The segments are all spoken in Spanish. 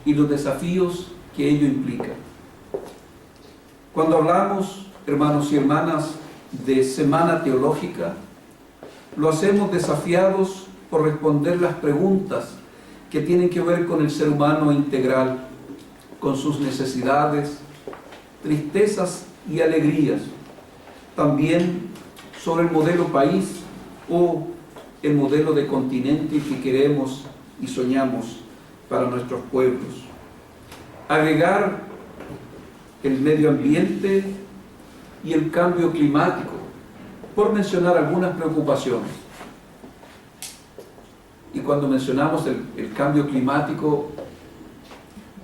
y los desafíos que ello implica. Cuando hablamos, hermanos y hermanas, de Semana Teológica, lo hacemos desafiados por responder las preguntas que tienen que ver con el ser humano integral, con sus necesidades, tristezas y alegrías, también sobre el modelo país o el modelo de continente que queremos y soñamos para nuestros pueblos. Agregar el medio ambiente y el cambio climático, por mencionar algunas preocupaciones. Y cuando mencionamos el cambio climático,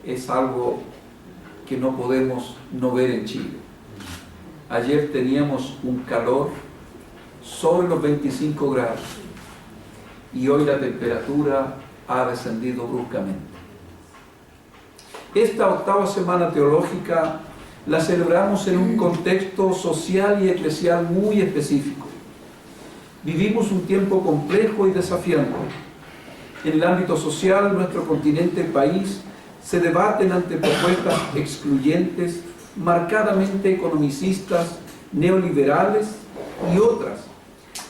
es algo que no podemos no ver en Chile. Ayer teníamos un calor sobre los 25 grados y hoy la temperatura ha descendido bruscamente. Esta octava Semana Teológica la celebramos en un contexto social y eclesial muy específico. Vivimos un tiempo complejo y desafiante. En el ámbito social, nuestro continente, el país, se debaten ante propuestas excluyentes, marcadamente economicistas, neoliberales y otras,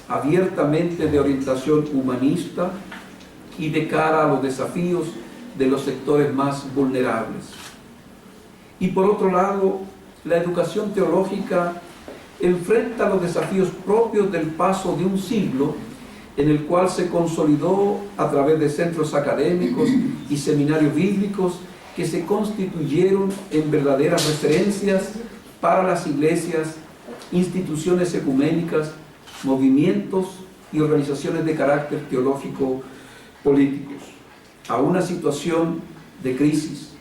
abiertamente de orientación humanista y de cara a los desafíos de los sectores más vulnerables. Y por otro lado, la educación teológica enfrenta los desafíos propios del paso de un siglo en el cual se consolidó a través de centros académicos y seminarios bíblicos que se constituyeron en verdaderas referencias para las iglesias, instituciones ecuménicas, movimientos y organizaciones de carácter teológico políticos, a una situación de crisis,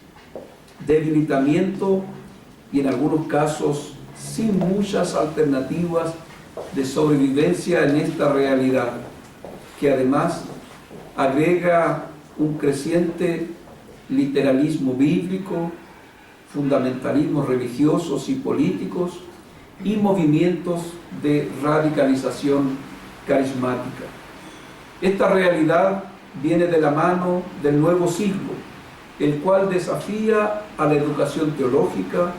debilitamiento y en algunos casos sin muchas alternativas de sobrevivencia en esta realidad, que además agrega un creciente literalismo bíblico, fundamentalismos religiosos y políticos y movimientos de radicalización carismática. Esta realidad viene de la mano del nuevo siglo, el cual desafía a la educación teológica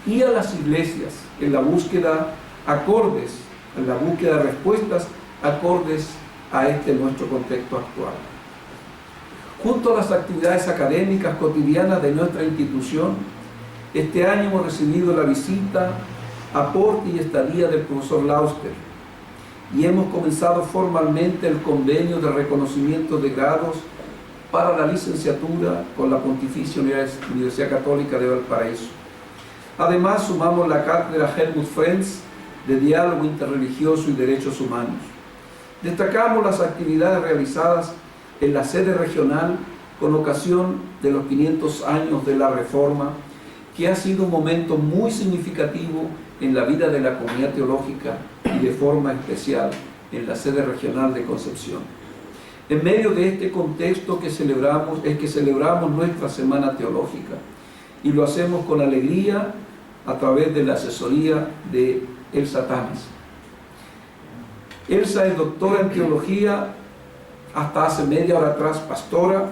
y a las iglesias en la búsqueda de respuestas acordes a nuestro contexto actual. Junto a las actividades académicas cotidianas de nuestra institución, este año hemos recibido la visita, aporte y estadía del profesor Lauster y hemos comenzado formalmente el convenio de reconocimiento de grados para la licenciatura con la Pontificia Universidad Católica de Valparaíso. Además, sumamos la cátedra Helmut Frenz de Diálogo Interreligioso y Derechos Humanos. Destacamos las actividades realizadas en la sede regional con ocasión de los 500 años de la Reforma, que ha sido un momento muy significativo en la vida de la comunidad teológica y de forma especial en la sede regional de Concepción. En medio de este contexto que celebramos nuestra Semana Teológica y lo hacemos con alegría a través de la asesoría de Elsa Tames. Elsa es doctora en teología, hasta hace media hora atrás pastora,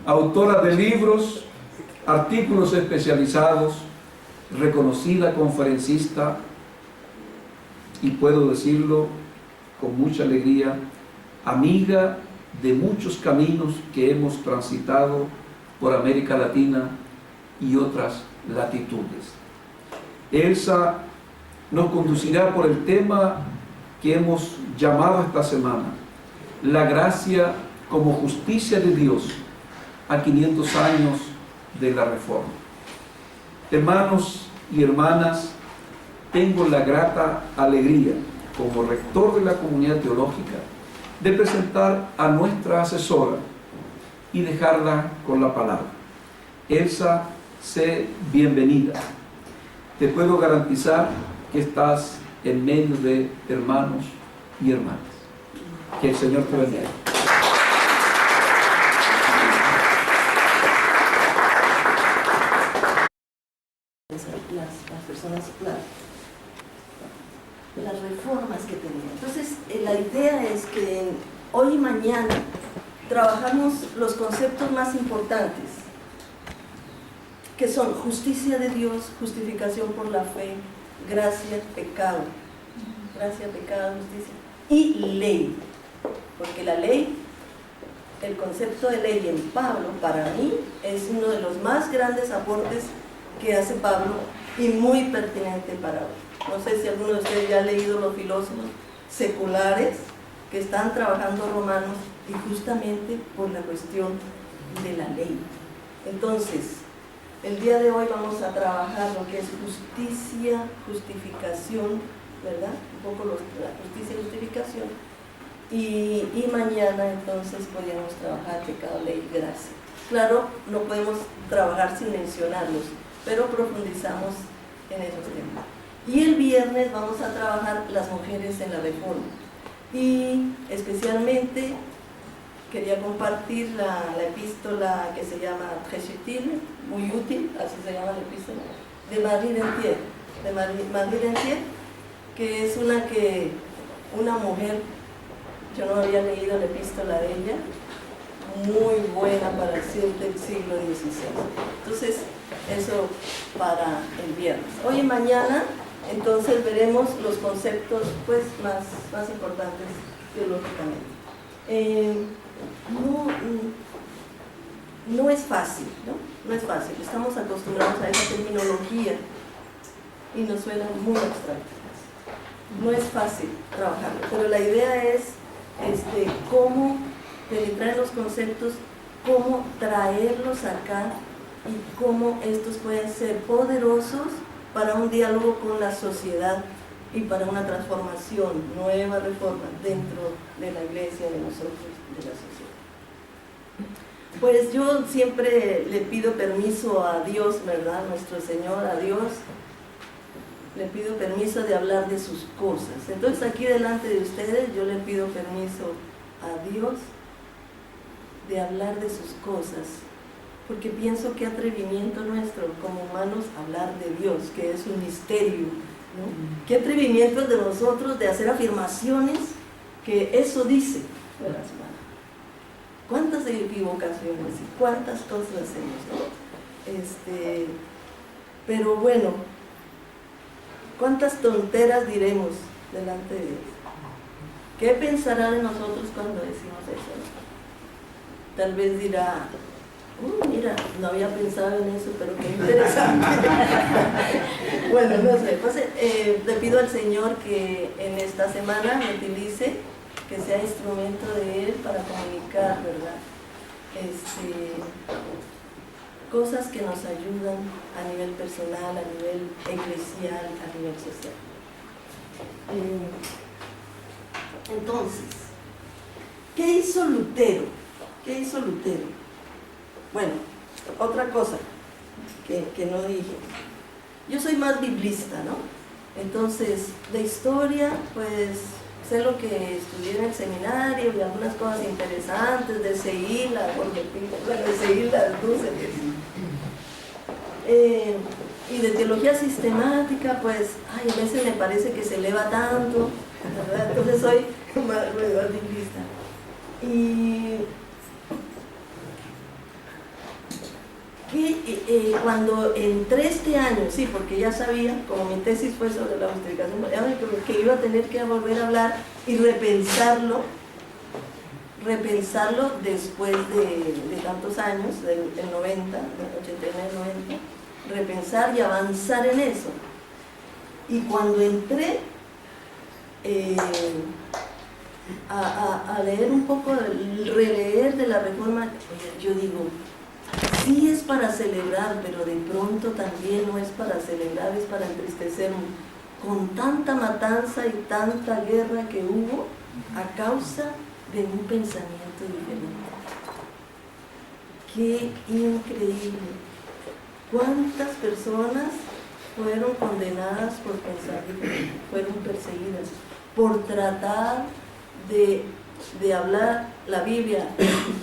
autora de libros, artículos especializados, reconocida conferencista y puedo decirlo con mucha alegría, amiga de muchos caminos que hemos transitado por América Latina y otras latitudes. Elsa nos conducirá por el tema que hemos llamado esta semana, la gracia como justicia de Dios a 500 años de la Reforma. Hermanos y hermanas, tengo la grata alegría, como rector de la comunidad teológica, de presentar a nuestra asesora y dejarla con la palabra. Elsa, sé bienvenida. Te puedo garantizar que estás en medio de hermanos y hermanas. Que el Señor te bendiga. Las personas, las reformas que tenían. Entonces, la idea es que hoy y mañana trabajamos los conceptos más importantes que son justicia de Dios, justificación por la fe, gracia, pecado, justicia, y ley, porque la ley, el concepto de ley en Pablo, para mí, es uno de los más grandes aportes que hace Pablo y muy pertinente para hoy. No sé si alguno de ustedes ya ha leído los filósofos seculares que están trabajando Romanos, y justamente por la cuestión de la ley. Entonces, el día de hoy vamos a trabajar lo que es justicia, justificación, ¿verdad? Un poco la justicia y justificación. Y mañana entonces podríamos trabajar pecado, ley y gracia. Claro, no podemos trabajar sin mencionarlos, pero profundizamos en esos temas. Y el viernes vamos a trabajar las mujeres en la reforma. Y especialmente quería compartir la epístola que se llama Très utile, muy útil, así se llama la epístola, de Marie Dentier, que es una mujer, yo no había leído la epístola de ella, muy buena para el siglo XVI. Entonces, eso para el viernes. Hoy y mañana, entonces veremos los conceptos pues, más importantes teológicamente. No es fácil, ¿no? No es fácil. Estamos acostumbrados a esa terminología y nos suena muy abstracta. No es fácil trabajarlo, pero la idea es cómo penetrar en los conceptos, cómo traerlos acá y cómo estos pueden ser poderosos para un diálogo con la sociedad y para una transformación, nueva reforma dentro de la iglesia, de nosotros, de la sociedad. Pues yo siempre le pido permiso a Dios, ¿verdad? Nuestro Señor, a Dios, le pido permiso de hablar de sus cosas. Entonces aquí delante de ustedes yo le pido permiso a Dios de hablar de sus cosas, porque pienso que atrevimiento nuestro como humanos hablar de Dios, que es un misterio, ¿no? Qué atrevimiento de nosotros de hacer afirmaciones que eso dice. Cuántas equivocaciones y cuántas cosas hacemos, ¿no? Pero bueno, cuántas tonteras diremos delante de Dios. ¿Qué pensará de nosotros cuando decimos eso? Tal vez dirá, mira, no había pensado en eso, pero qué interesante. Bueno, no sé, pues, le pido al Señor que en esta semana me utilice, que sea instrumento de Él para comunicar, ¿verdad? Cosas que nos ayudan a nivel personal, a nivel eclesial, a nivel social. Entonces, ¿qué hizo Lutero? ¿Qué hizo Lutero? Bueno, otra cosa que no dije. Yo soy más biblista, ¿no? Entonces, de historia, pues, sé lo que estudié en el seminario y algunas cosas interesantes de Seila, de Seila Dulce. Y de teología sistemática, pues, a veces me parece que se eleva tanto, ¿verdad? Entonces soy más biblista. Y cuando entré este año, sí, porque ya sabía, como mi tesis fue sobre la justificación, que iba a tener que volver a hablar y repensarlo después de tantos años, del 90, del 89, 90, repensar y avanzar en eso. Y cuando entré a leer un poco, releer de la Reforma, yo digo, sí es para celebrar, pero de pronto también no es para celebrar, es para entristecernos. Con tanta matanza y tanta guerra que hubo a causa de un pensamiento diferente. ¡Qué increíble! ¿Cuántas personas fueron condenadas por pensar diferente? Fueron perseguidas por tratar de hablar la Biblia,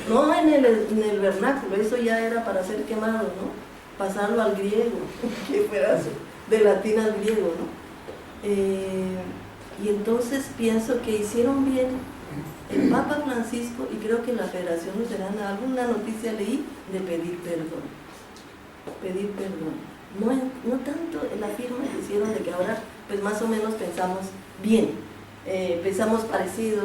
no en el vernáculo, eso ya era para ser quemado, ¿no? Pasarlo al griego, que fuera de latín al griego, ¿no? Y entonces pienso que hicieron bien el Papa Francisco, y creo que la Federación Luterana, alguna noticia leí, de pedir perdón. pedir perdón. No tanto en la firma que hicieron de que ahora pues más o menos pensamos bien, pensamos parecido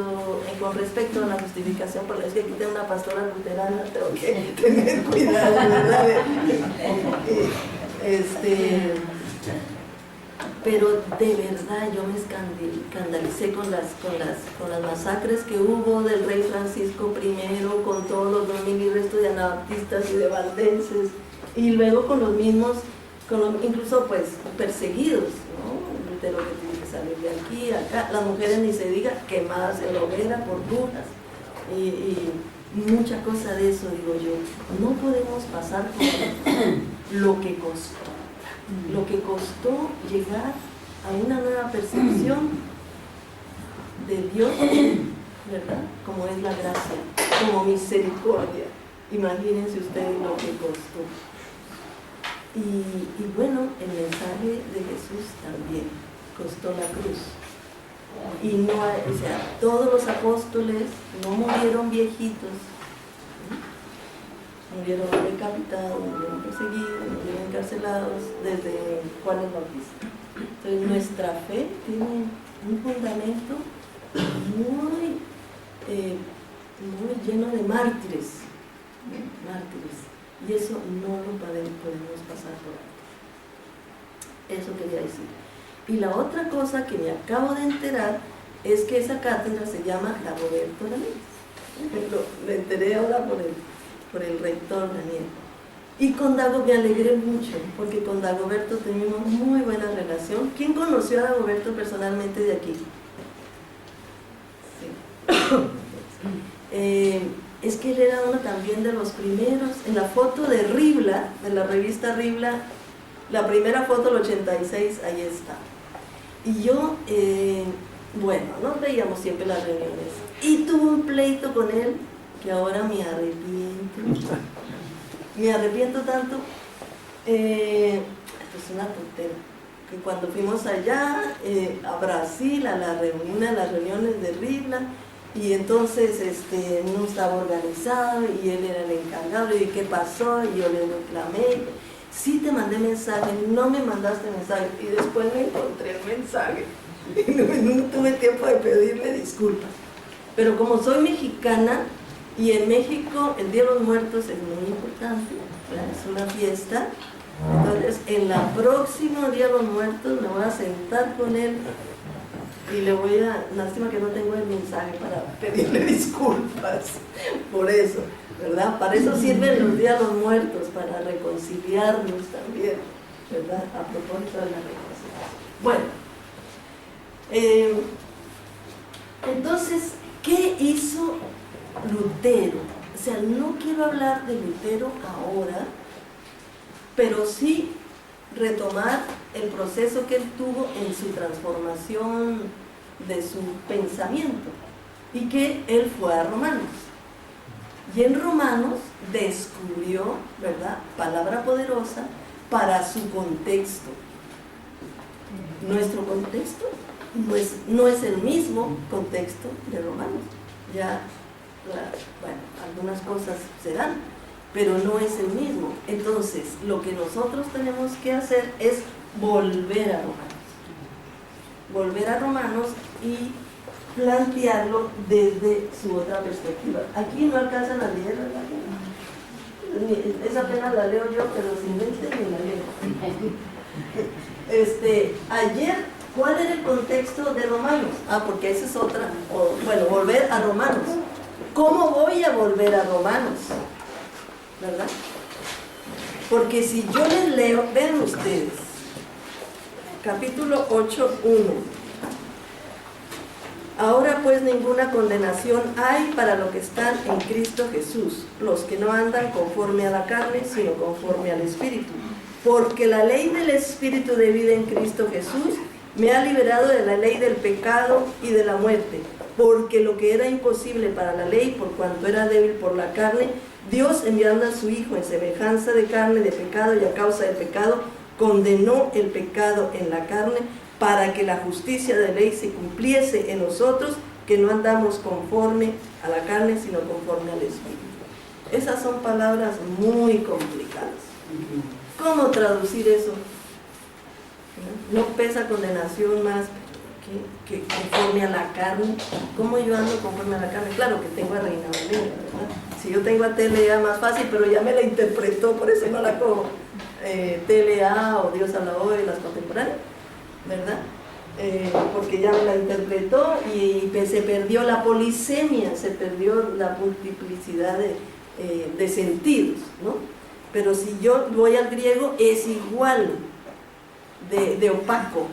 con respecto a la justificación, porque es que aquí tengo una pastora luterana, tengo que tener cuidado, ¿verdad? Pero de verdad yo me escandalicé con las masacres que hubo del rey Francisco I, con todos los 2000 y resto de anabaptistas y de valdenses, y luego con los mismos, incluso pues perseguidos, ¿no? De lo que tiene que salir de aquí, acá, las mujeres ni se diga, quemadas en la hoguera por brujas, y mucha cosa de eso, digo yo. No podemos pasar por lo que costó llegar a una nueva percepción de Dios, ¿verdad? Como es la gracia, como misericordia. Imagínense ustedes lo que costó. Y bueno, el mensaje de Jesús también costó la cruz. Y no, o sea, todos los apóstoles no murieron viejitos, murieron decapitados, murieron perseguidos, murieron encarcelados desde Juan el Bautista. Entonces nuestra fe tiene un fundamento muy lleno de mártires, ¿no? Mártires, y eso no lo podemos pasar por alto. Eso quería decir. Y la otra cosa que me acabo de enterar es que esa cátedra se llama Dagoberto Ramírez. Me enteré ahora por el rector Daniel. Y con Dago me alegré mucho, porque con Dagoberto tenemos muy buena relación. ¿Quién conoció a Dagoberto personalmente de aquí? Sí. Es que él era uno también de los primeros. En la foto de Ribla, de la revista Ribla, la primera foto del 86, ahí está. Y yo, bueno, nos veíamos siempre en las reuniones. Y tuve un pleito con él, que ahora me arrepiento. Me arrepiento tanto. Esto es una tontera. Que cuando fuimos allá, a Brasil, a las reuniones de Ribla, y entonces no estaba organizado, y él era el encargado, y ¿qué pasó? Y yo le reclamé. Sí te mandé mensaje, no me mandaste mensaje, y después me encontré el mensaje y no tuve tiempo de pedirle disculpas. Pero como soy mexicana, y en México el Día de los Muertos es muy importante, ¿verdad? Es una fiesta, entonces en la próxima Día de los Muertos me voy a sentar con él y le voy a, lástima que no tengo el mensaje para pedirle disculpas por eso, ¿verdad? Para eso sirven los Días de los Muertos, para reconciliarnos también, ¿verdad? A propósito de la reconciliación. Bueno, entonces, ¿qué hizo Lutero? O sea, no quiero hablar de Lutero ahora, pero sí retomar el proceso que él tuvo en su transformación de su pensamiento, y que él fue a Romanos. Y en Romanos descubrió, ¿verdad?, palabra poderosa para su contexto. Nuestro contexto no es el mismo contexto de Romanos. Ya, bueno, algunas cosas se dan, pero no es el mismo. Entonces, lo que nosotros tenemos que hacer es volver a Romanos. Volver a Romanos y plantearlo desde su otra perspectiva. Aquí no alcanzan a leer, ¿verdad? Esa apenas la leo yo, pero sin mente ni la leo. Ayer, ¿cuál era el contexto de Romanos? Porque esa es otra. Bueno, volver a Romanos. ¿Cómo voy a volver a Romanos? ¿Verdad? Porque si yo les leo, ven ustedes, capítulo 8:1. Ahora pues ninguna condenación hay para los que están en Cristo Jesús, los que no andan conforme a la carne, sino conforme al Espíritu. Porque la ley del Espíritu de vida en Cristo Jesús me ha liberado de la ley del pecado y de la muerte. Porque lo que era imposible para la ley, por cuanto era débil por la carne, Dios, enviando a su Hijo en semejanza de carne, de pecado, y a causa del pecado, condenó el pecado en la carne, para que la justicia de ley se cumpliese en nosotros, que no andamos conforme a la carne, sino conforme al Espíritu. Esas son palabras muy complicadas. ¿Cómo traducir eso? No pesa condenación más que conforme a la carne. ¿Cómo yo ando conforme a la carne? Claro que tengo a Reina Valera, ¿verdad? Si yo tengo a TLA más fácil, pero ya me la interpretó, por eso no la cojo. TLA o Dios habla hoy, las contemporáneas, ¿verdad? Porque ya me la interpretó y se perdió la polisemia, se perdió la multiplicidad de sentidos, ¿no? Pero si yo voy al griego, es igual de opaco,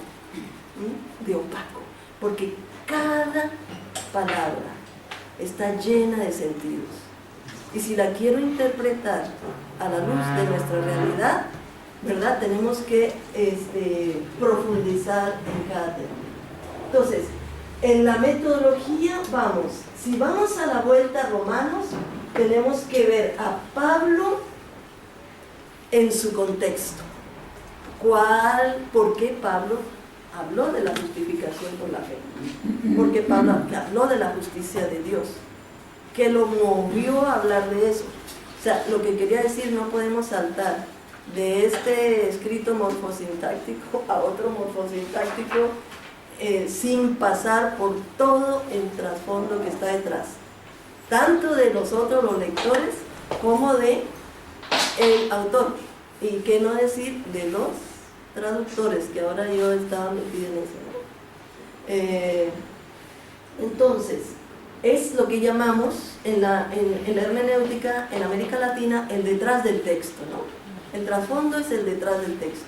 ¿sí? De opaco, porque cada palabra está llena de sentidos. Y si la quiero interpretar a la luz de nuestra realidad, ¿verdad? Tenemos que profundizar en cada tema. Entonces, en la metodología si vamos a la vuelta a Romanos, tenemos que ver a Pablo en su contexto. ¿Por qué Pablo habló de la justificación por la fe? Porque Pablo habló de la justicia de Dios. ¿Qué lo movió a hablar de eso? O sea, lo que quería decir, no podemos saltar de este escrito morfosintáctico a otro morfosintáctico sin pasar por todo el trasfondo que está detrás, tanto de nosotros los lectores como de el autor, y qué no decir de los traductores, que ahora yo estaba metida en eso, ¿no? Entonces, es lo que llamamos en la hermenéutica en América Latina el detrás del texto, ¿no? El trasfondo es el detrás del texto.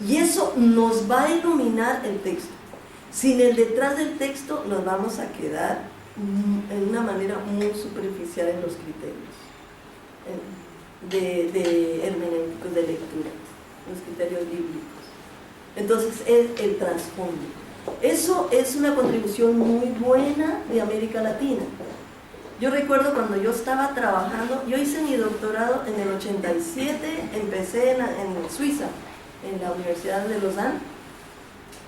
Y eso nos va a iluminar el texto. Sin el detrás del texto nos vamos a quedar en una manera muy superficial en los criterios de hermenéuticos de lectura, los criterios bíblicos. Entonces es el trasfondo. Eso es una contribución muy buena de América Latina. Yo recuerdo cuando yo estaba trabajando, yo hice mi doctorado en el 87, empecé en Suiza, en la Universidad de Lausanne,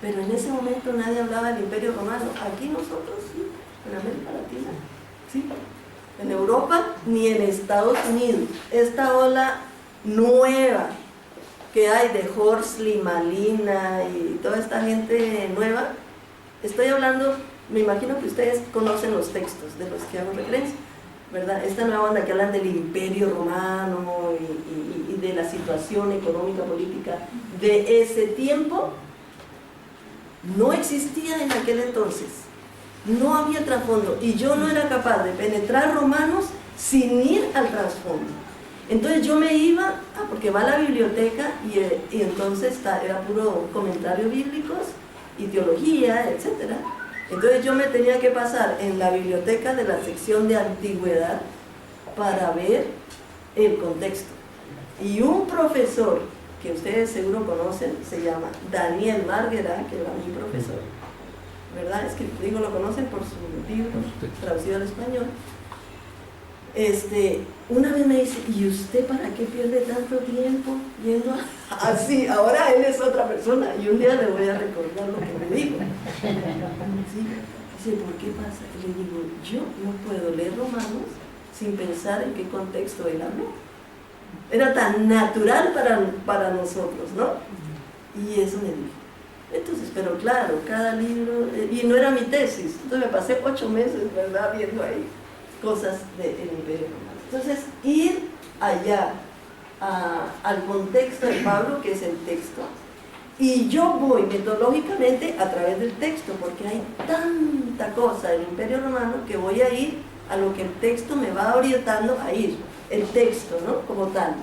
pero en ese momento nadie hablaba del Imperio Romano. Aquí nosotros sí, en América Latina, sí. En Europa ni en Estados Unidos. Esta ola nueva que hay de Horsley, Malina y toda esta gente nueva, estoy hablando, me imagino que ustedes conocen los textos de los que hago referencia, ¿verdad? Esta nueva onda que hablan del Imperio Romano y de la situación económica, política de ese tiempo, no existía en aquel entonces, no había trasfondo, y yo no era capaz de penetrar Romanos sin ir al trasfondo. Entonces yo me iba, porque va a la biblioteca y entonces era puro comentarios bíblicos y teología, etcétera. Entonces yo me tenía que pasar en la biblioteca de la sección de antigüedad para ver el contexto. Y un profesor que ustedes seguro conocen, se llama Daniel Marguera, que era mi profesor, ¿verdad? Es que digo, lo conocen por su libro traducido al español. Una vez me dice, ¿y usted para qué pierde tanto tiempo yendo así? Ahora él es otra persona y un día le voy a recordar lo que me dijo. ¿Sí? Dice, ¿por qué pasa? Y le digo, yo no puedo leer Romanos sin pensar en qué contexto él habló. Era tan natural para nosotros, ¿no? Y eso me dijo. Entonces, pero claro, cada libro, y no era mi tesis, entonces me pasé 8 meses, ¿verdad?, viendo ahí cosas del Imperio Romano. Entonces, ir allá al contexto de Pablo, que es el texto, y yo voy metodológicamente a través del texto, porque hay tanta cosa del Imperio Romano que voy a ir a lo que el texto me va orientando a ir, el texto, ¿no?, como tal.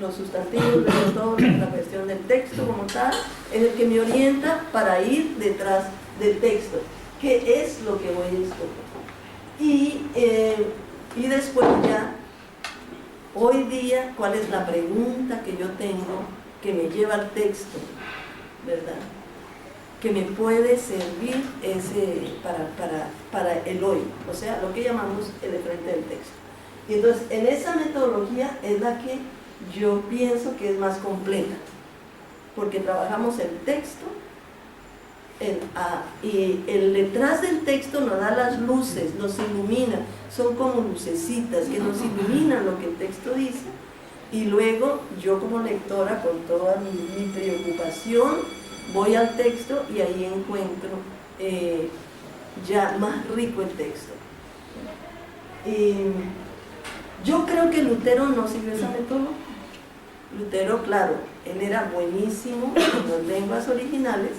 Los sustantivos, todo, la cuestión del texto como tal, es el que me orienta para ir detrás del texto, que es lo que voy a escoger. Y después ya, hoy día, ¿cuál es la pregunta que yo tengo que me lleva al texto, ¿verdad?, que me puede servir para el hoy, o sea, lo que llamamos el de frente del texto. Y entonces, en esa metodología es la que yo pienso que es más completa, porque trabajamos el texto y el detrás del texto nos da las luces, nos ilumina, son como lucecitas que nos iluminan lo que el texto dice, Y luego yo como lectora, con toda mi preocupación, voy al texto y ahí encuentro ya más rico el texto. Yo creo que Lutero no siguió esa metodología. Lutero, claro, él era buenísimo en las lenguas originales,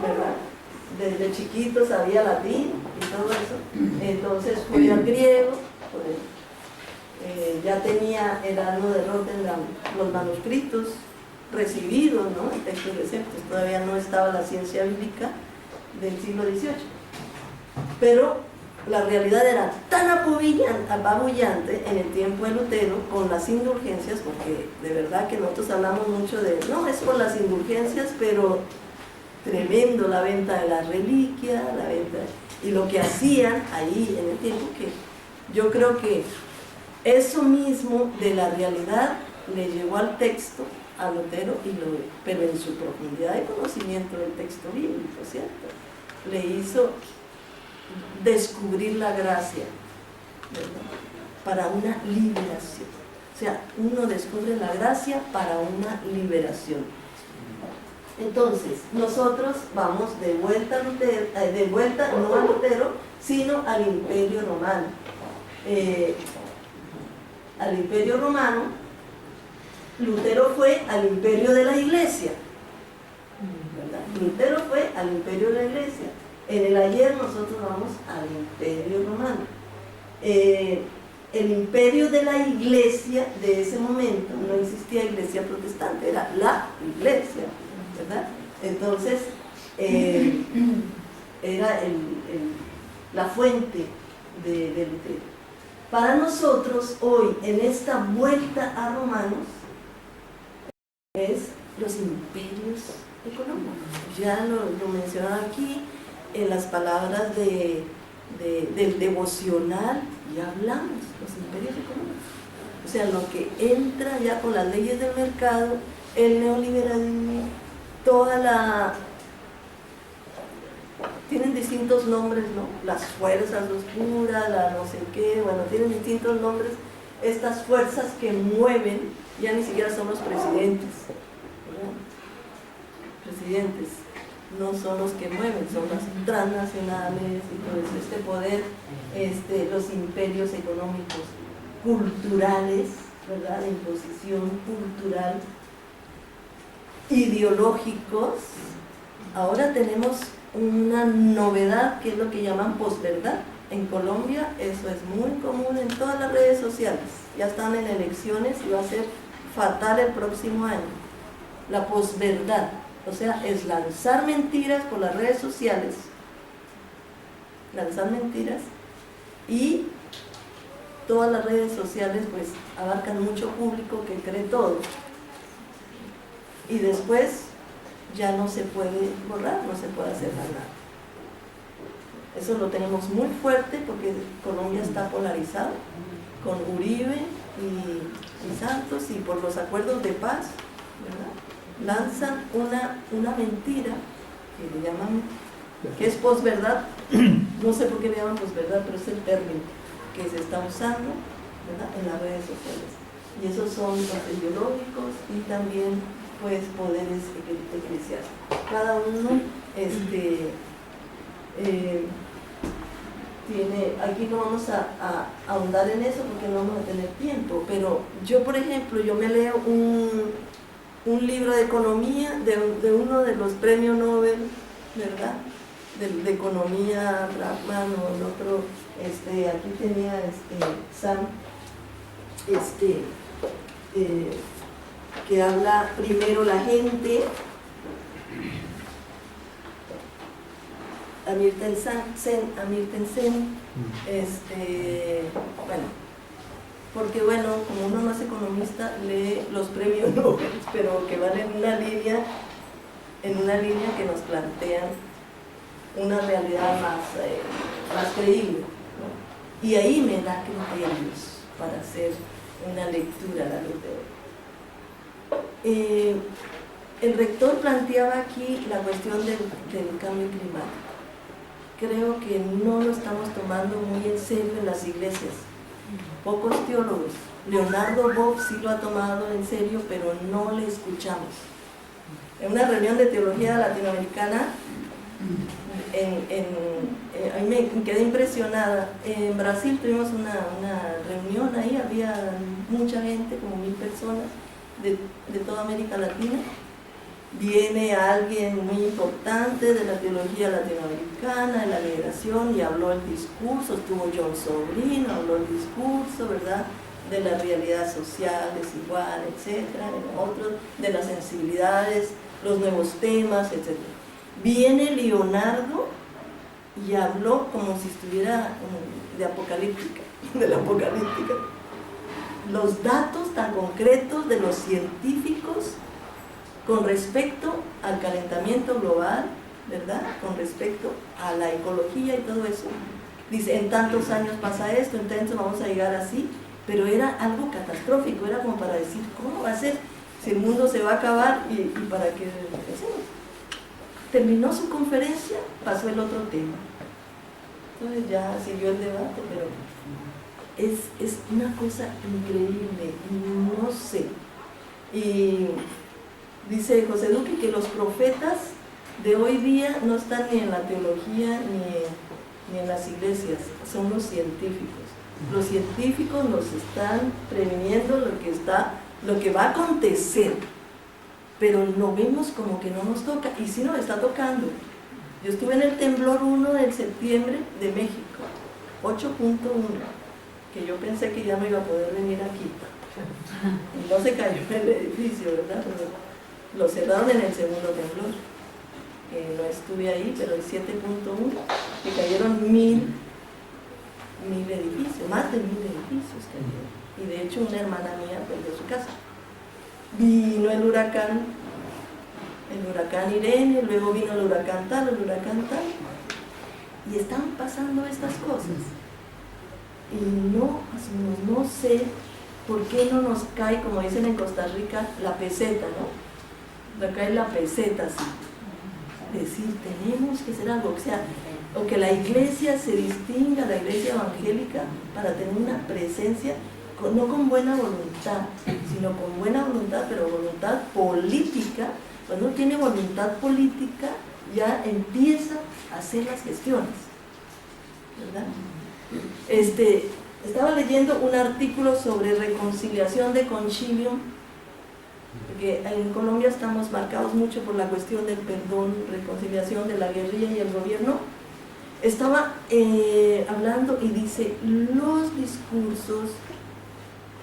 ¿verdad? Desde chiquito sabía latín y todo eso, entonces fue al griego, ya tenía Herasmo de Rotterdam los manuscritos recibidos, ¿no? En textos receptos, todavía no estaba la ciencia bíblica del siglo XVIII, pero la realidad era tan apabullante en el tiempo de Lutero con las indulgencias, porque de verdad que nosotros hablamos mucho de, no es por las indulgencias, pero tremendo la venta de las reliquias, la venta, y lo que hacían ahí en el tiempo, que yo creo que eso mismo de la realidad le llevó al texto a Lutero, pero en su profundidad de conocimiento del texto bíblico, ¿cierto? Le hizo descubrir la gracia, ¿verdad? Para una liberación. O sea, uno descubre la gracia para una liberación. Entonces, nosotros vamos de vuelta a Lutero, no a Lutero, sino al Imperio Romano. Al Imperio Romano, Lutero fue al imperio de la Iglesia, ¿verdad? Lutero fue al imperio de la Iglesia. En el ayer nosotros vamos al Imperio Romano. El imperio de la Iglesia de ese momento, no existía Iglesia protestante, era la Iglesia, ¿verdad? Entonces, era la fuente de Lutero. Para nosotros hoy, en esta vuelta a Romanos, es los imperios económicos. Ya lo mencionaba aquí, en las palabras del devocional, ya hablamos, los imperios económicos. O sea, lo que entra ya con las leyes del mercado, el neoliberalismo, tienen distintos nombres, ¿no? Las fuerzas oscuras, la no sé qué, bueno, tienen distintos nombres. Estas fuerzas que mueven, ya ni siquiera son los presidentes, ¿verdad? Presidentes no son los que mueven, son las transnacionales y todo eso, este poder, los imperios económicos, culturales, ¿verdad? De imposición cultural, ideológicos. Ahora tenemos una novedad que es lo que llaman posverdad. En Colombia eso es muy común en todas las redes sociales, ya están en elecciones y va a ser fatal el próximo año. La posverdad, o sea, es lanzar mentiras por las redes sociales, lanzar mentiras, y todas las redes sociales pues abarcan mucho público que cree todo, y después ya no se puede borrar, no se puede hacer nada. Eso lo tenemos muy fuerte porque Colombia está polarizado con Uribe y Santos, y por los acuerdos de paz, ¿verdad? Lanzan una mentira que le llaman, que es posverdad. No sé por qué le llaman posverdad, pero es el término que se está usando, ¿verdad?, en las redes sociales. Y esos son los ideológicos y también pues poderes eclesiásticos. Cada uno tiene, aquí no vamos a ahondar en eso porque no vamos a tener tiempo, pero yo, por ejemplo, yo me leo un libro de economía de uno de los premios Nobel, ¿verdad?, de economía, Rahman, o el otro, aquí tenía Sam, que habla primero la gente, Amartya Sen, bueno, porque bueno, como uno no es economista, lee los premios Nobel, pero que van en una línea que nos plantean una realidad más creíble, ¿no? Y ahí me da criterios para hacer una lectura de Lutero. El rector planteaba aquí la cuestión del cambio climático. Creo que no lo estamos tomando muy en serio en las iglesias. pocos teólogos. Leonardo Boff sí lo ha tomado en serio, pero no le escuchamos. En una reunión de teología latinoamericana, a mí me quedé impresionada. En Brasil tuvimos una reunión ahí, había mucha gente, como 1000 personas de toda América Latina. Viene alguien muy importante de la teología latinoamericana, de la liberación, y habló el discurso. Estuvo John Sobrino, habló el discurso, ¿verdad?, de la realidad social, desigual, etcétera, otros, de las sensibilidades, los nuevos temas, etcétera. Viene Leonardo y habló como si estuviera de la apocalíptica. Los datos tan concretos de los científicos con respecto al calentamiento global, ¿verdad?, con respecto a la ecología y todo eso. Dice, en tantos años pasa esto, en tantos vamos a llegar así, pero era algo catastrófico, era como para decir, ¿cómo va a ser? Si el mundo se va a acabar, ¿y para qué hacemos? Terminó su conferencia, pasó el otro tema. Entonces ya siguió el debate, pero es una cosa increíble, no sé. Y dice José Duque que los profetas de hoy día no están ni en la teología ni en las iglesias, son los científicos. Los científicos nos están previniendo lo que va a acontecer, pero lo vemos como que no nos toca, y sí nos está tocando. Yo estuve en el temblor 1 de septiembre de México, 8.1, que yo pensé que ya no iba a poder venir aquí. Y no se cayó el edificio, ¿verdad? Pero lo cerraron en el segundo temblor. No estuve ahí, pero el 7.1, que cayeron 1000 edificios, más de 1000 edificios cayeron. Y de hecho una hermana mía perdió su casa. Vino el huracán Irene, luego vino el huracán tal, y están pasando estas cosas. Y no sé por qué no nos cae, como dicen en Costa Rica, la peseta, ¿no? Nos cae la peseta, así. Decir, tenemos que hacer algo, o que la iglesia se distinga, la iglesia evangélica, para tener una presencia, no con buena voluntad, sino con buena voluntad, pero voluntad política. Cuando uno tiene voluntad política, ya empieza a hacer las gestiones, ¿verdad? Estaba leyendo un artículo sobre reconciliación de concilium, porque en Colombia estamos marcados mucho por la cuestión del perdón, reconciliación de la guerrilla y el gobierno. Estaba hablando y dice, los discursos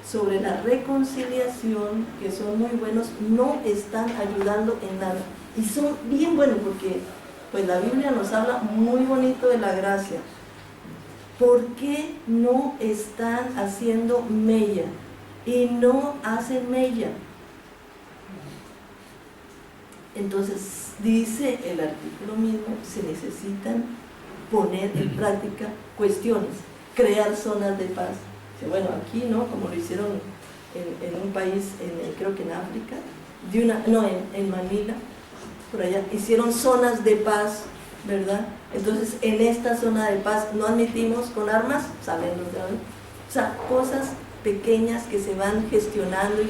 sobre la reconciliación, que son muy buenos, no están ayudando en nada. Y son bien buenos porque pues la Biblia nos habla muy bonito de la gracia. ¿Por qué no están haciendo mella? Y no hacen mella. Entonces, dice el artículo mismo, se necesitan poner en práctica cuestiones, crear zonas de paz. Bueno, aquí, ¿no?, como lo hicieron en un país, creo que en África, en Manila, por allá, hicieron zonas de paz, ¿verdad? Entonces, en esta zona de paz no admitimos con armas, salen los de ahí. O sea, cosas pequeñas que se van gestionando,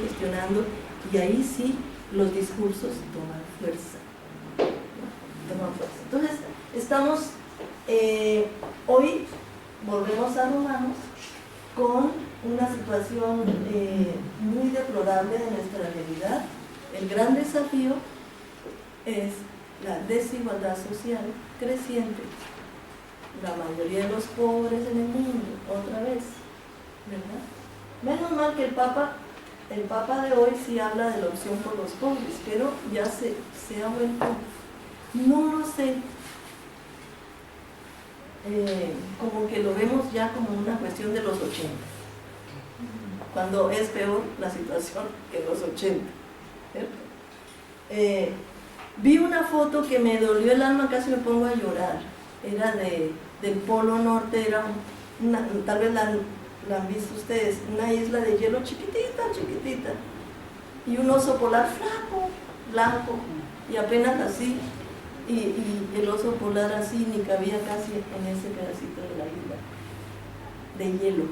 y ahí sí los discursos toman fuerza. Entonces, estamos, hoy volvemos a Romanos con una situación muy deplorable de nuestra realidad. El gran desafío es la desigualdad social creciente, la mayoría de los pobres en el mundo, otra vez, ¿verdad? Menos mal que el Papa de hoy sí habla de la opción por los pobres, pero ya se ha vuelto, no lo sé, como que lo vemos ya como una cuestión de los 80, cuando es peor la situación que los 80, ¿cierto? Vi una foto que me dolió el alma, casi me pongo a llorar. Era del Polo Norte, era tal vez la han visto ustedes, una isla de hielo chiquitita, y un oso polar flaco, blanco, y apenas así, y el oso polar así ni cabía casi en ese pedacito de la isla, de hielo.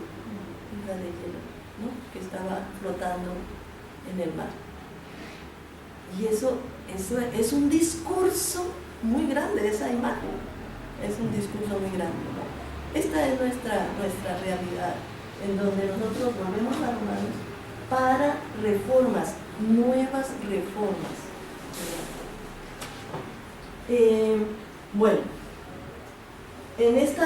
isla de hielo, ¿no?, que estaba flotando en el mar. Y eso es un discurso muy grande, esa imagen es un discurso muy grande, ¿no? Esta es nuestra realidad, en donde nosotros volvemos a Romanos para reformas, nuevas reformas. Bueno, en este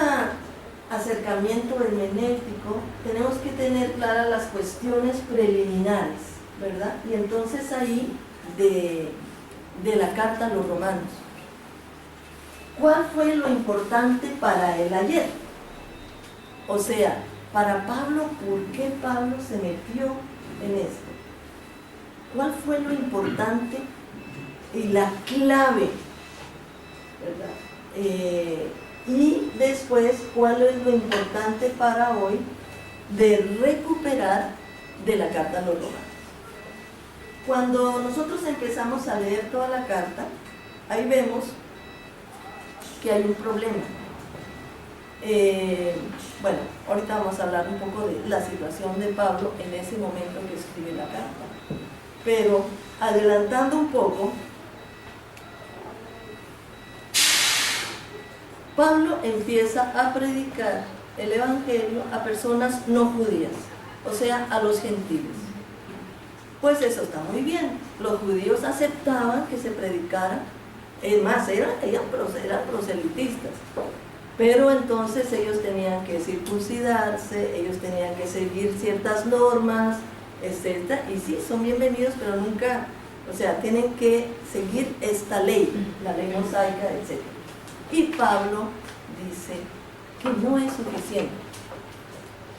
acercamiento hermenéutico tenemos que tener claras las cuestiones preliminares, ¿verdad? Y entonces ahí de la carta a los romanos, ¿cuál fue lo importante para el ayer? O sea, para Pablo, ¿por qué Pablo se metió en esto? ¿Cuál fue lo importante y la clave, ¿verdad? Y después, ¿cuál es lo importante para hoy de recuperar de la carta a los romanos? Cuando nosotros empezamos a leer toda la carta, ahí vemos que hay un problema. Bueno, ahorita vamos a hablar un poco de la situación de Pablo en ese momento que escribe la carta. Pero, adelantando un poco, Pablo empieza a predicar el evangelio a personas no judías, o sea, a los gentiles. Pues eso está muy bien. Los judíos aceptaban que se predicara, es más, eran proselitistas. Pero entonces ellos tenían que circuncidarse, ellos tenían que seguir ciertas normas, etc. Y sí, son bienvenidos, pero nunca, o sea, tienen que seguir esta ley, la ley mosaica, etc. Y Pablo dice que no es suficiente,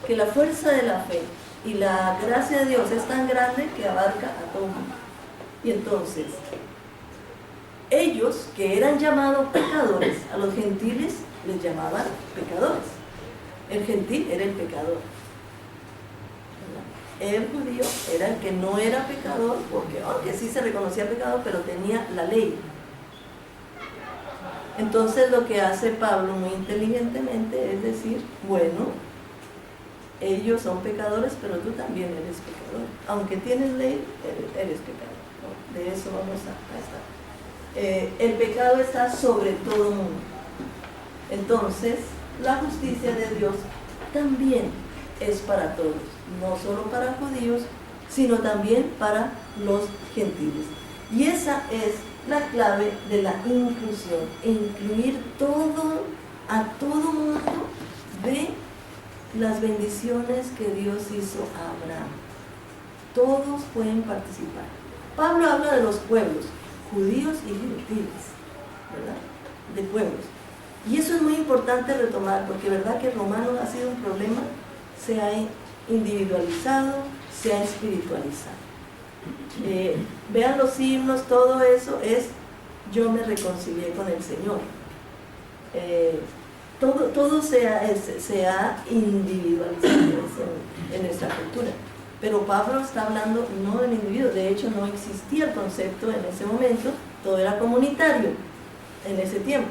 que la fuerza de la fe y la gracia de Dios es tan grande que abarca a todo el mundo. Y entonces, ellos que eran llamados pecadores, a los gentiles les llamaban pecadores. El gentil era el pecador. El judío era el que no era pecador, porque aunque sí se reconocía pecador, pero tenía la ley. Entonces lo que hace Pablo muy inteligentemente es decir, bueno, ellos son pecadores, pero tú también eres pecador. Aunque tienes ley, eres pecador, ¿no? De eso vamos a estar. El pecado está sobre todo el mundo. Entonces, la justicia de Dios también es para todos, no solo para judíos, sino también para los gentiles. Y esa es la clave de la inclusión, incluir a todo mundo de las bendiciones que Dios hizo a Abraham. Todos pueden participar. Pablo habla de los pueblos, judíos y gentiles, ¿verdad? De pueblos. Y eso es muy importante retomar, porque verdad que Romanos ha sido un problema, se ha individualizado, se ha espiritualizado. Vean los himnos, todo eso es yo me reconcilié con el Señor. Todo se ha individualizado en nuestra cultura. Pero Pablo está hablando no del individuo, de hecho no existía el concepto en ese momento, todo era comunitario en ese tiempo.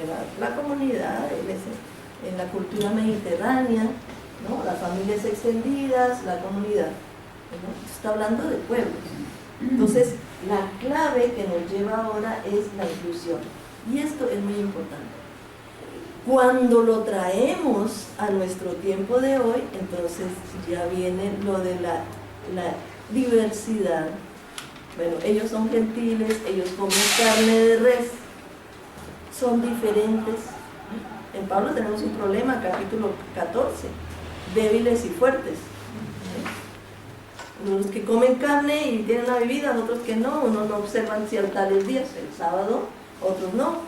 Era la comunidad, en la cultura mediterránea, ¿no? Las familias extendidas, la comunidad, ¿no? Está hablando de pueblos. Entonces, la clave que nos lleva ahora es la inclusión. Y esto es muy importante. Cuando lo traemos a nuestro tiempo de hoy, entonces ya viene lo de la diversidad. Bueno, ellos son gentiles, ellos comen carne de res, son diferentes. En Pablo tenemos un problema, capítulo 14, débiles y fuertes. Los que comen carne y tienen la bebida, otros que no, unos no observan tales días, el sábado, otros no.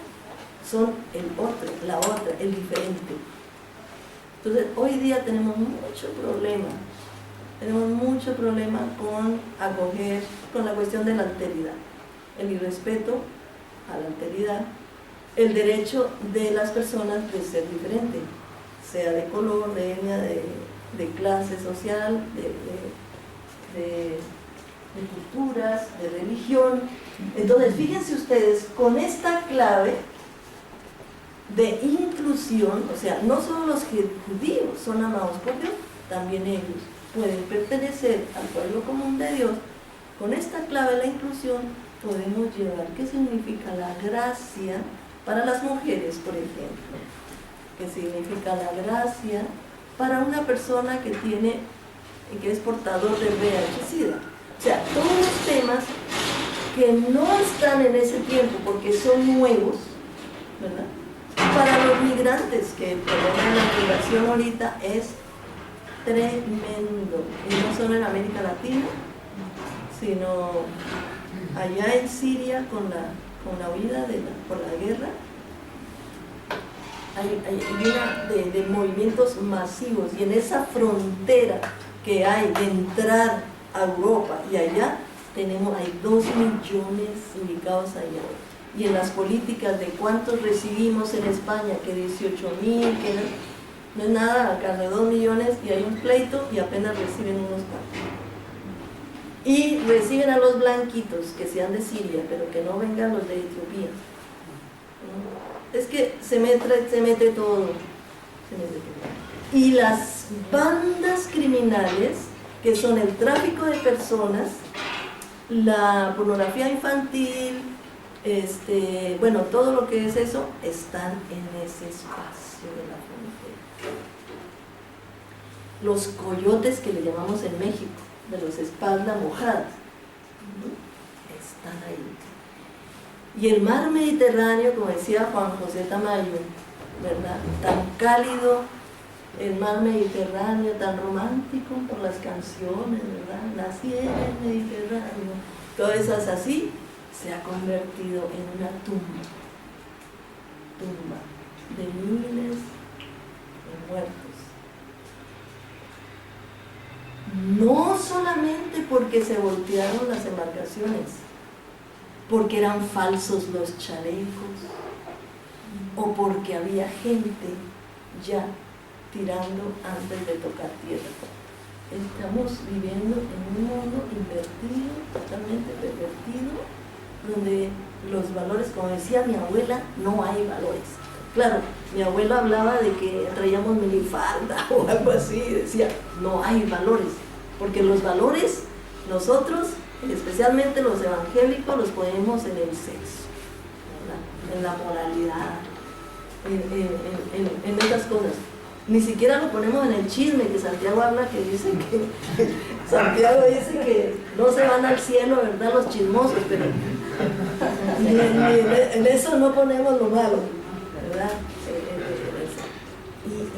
Son el otro, la otra, el diferente. Entonces, hoy día tenemos mucho problema con acoger, con la cuestión de la alteridad, el irrespeto a la alteridad, el derecho de las personas de ser diferente, sea de color, de etnia, de clase social, de culturas, de religión. Entonces, fíjense ustedes, con esta clave de inclusión, o sea, no solo los judíos son amados por Dios, también ellos pueden pertenecer al pueblo común de Dios. Con esta clave de la inclusión podemos llevar qué significa la gracia para las mujeres, por ejemplo, qué significa la gracia para una persona que es portador de VIH-Sida. O sea, todos los temas que no están en ese tiempo porque son nuevos, ¿verdad? Para los migrantes, que el problema de la migración ahorita es tremendo, y no solo en América Latina, sino allá en Siria con la huida por la guerra. Hay una de movimientos masivos, y en esa frontera que hay de entrar a Europa y allá, hay 2 millones ubicados allá. Y en las políticas de cuántos recibimos en España, que 18.000, que no es nada, acá de 2 millones, y hay un pleito y apenas reciben unos cuantos. Y reciben a los blanquitos que sean de Siria, pero que no vengan los de Etiopía. Es que se mete todo. Y las bandas criminales, que son el tráfico de personas, la pornografía infantil, bueno, todo lo que es eso, están en ese espacio de la frontera. Los coyotes, que le llamamos en México, de los espalda mojadas, están ahí. Y el mar Mediterráneo, como decía Juan José Tamayo, ¿verdad? Tan cálido, el mar Mediterráneo, tan romántico por las canciones, ¿verdad? Nací en el Mediterráneo, todo eso es así, se ha convertido en una tumba de miles de muertos. No solamente porque se voltearon las embarcaciones, porque eran falsos los chalecos, o porque había gente ya tirando antes de tocar tierra. Estamos viviendo en un mundo invertido, totalmente pervertido, donde los valores, como decía mi abuela, no hay valores. Claro, mi abuela hablaba de que traíamos minifalda o algo así, decía, no hay valores, porque los valores, nosotros, especialmente los evangélicos, los ponemos en el sexo, ¿verdad? En la moralidad, en estas cosas. Ni siquiera lo ponemos en el chisme, que Santiago habla, que dice que Santiago dice que no se van al cielo, ¿verdad?, los chismosos, pero en eso no ponemos lo malo, ¿verdad?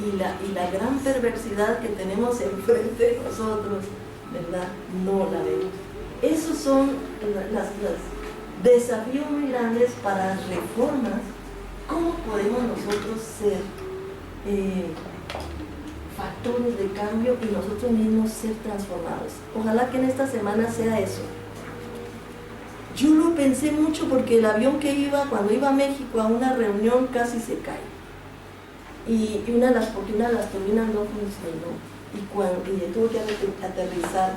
Y la gran perversidad que tenemos enfrente de nosotros, ¿verdad?, no la vemos. Esos son los desafíos muy grandes para las reformas. ¿Cómo podemos nosotros ser factores de cambio y nosotros mismos ser transformados? Ojalá que en esta semana sea eso. Yo lo pensé mucho porque el avión que iba, cuando iba a México a una reunión, casi se cae. Y una de las turbinas no funcionó. Y tuvo que aterrizar.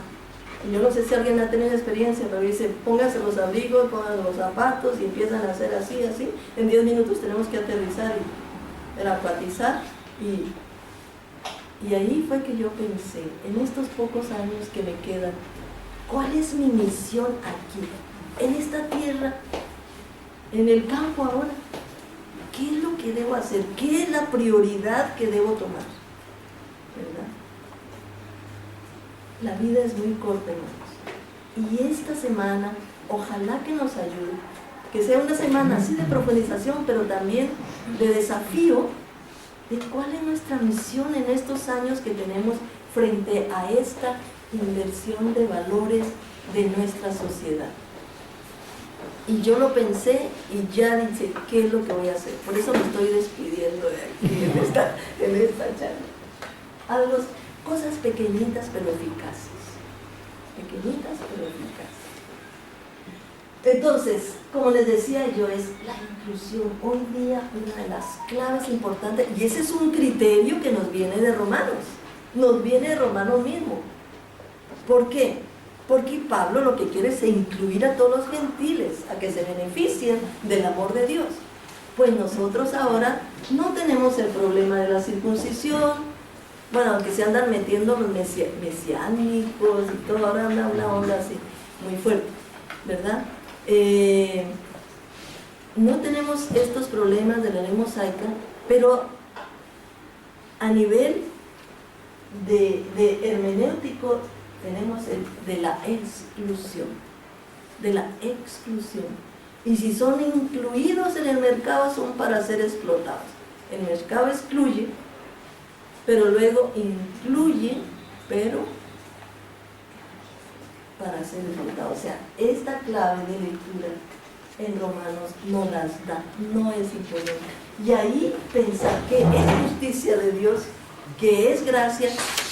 Y yo no sé si alguien ha tenido experiencia, pero dice, pónganse los abrigos, pónganse los zapatos, y empiezan a hacer así. En 10 minutos tenemos que aterrizar y acuatizar. Y ahí fue que yo pensé, en estos pocos años que me quedan, ¿cuál es mi misión aquí, en esta tierra, en el campo ahora? ¿Qué es lo que debo hacer? ¿Qué es la prioridad que debo tomar? ¿Verdad? La vida es muy corta, hermanos. Y esta semana, ojalá que nos ayude, que sea una semana así de profundización, pero también de desafío, de cuál es nuestra misión en estos años que tenemos frente a esta inversión de valores de nuestra sociedad. Y yo lo pensé y ya dije, ¿qué es lo que voy a hacer? Por eso me estoy despidiendo de aquí en esta charla. Cosas pequeñitas pero eficaces. Pequeñitas pero eficaces. Entonces, como les decía yo, es la inclusión. Hoy día una de las claves importantes, y ese es un criterio que nos viene de Romanos. Nos viene de Romanos mismo. ¿Por qué? Porque Pablo lo que quiere es incluir a todos los gentiles, a que se beneficien del amor de Dios. Pues nosotros ahora no tenemos el problema de la circuncisión, bueno, aunque se andan metiendo los mesiánicos y todo, ahora anda una onda así, muy fuerte, ¿verdad? No tenemos estos problemas de la ley mosaica, pero a nivel de hermenéutico tenemos el de la exclusión, y si son incluidos en el mercado son para ser explotados. El mercado excluye, pero luego incluye, pero para ser explotados. O sea, esta clave de lectura en Romanos no las da, no es imponente. Y ahí pensar que es justicia de Dios, que es gracia,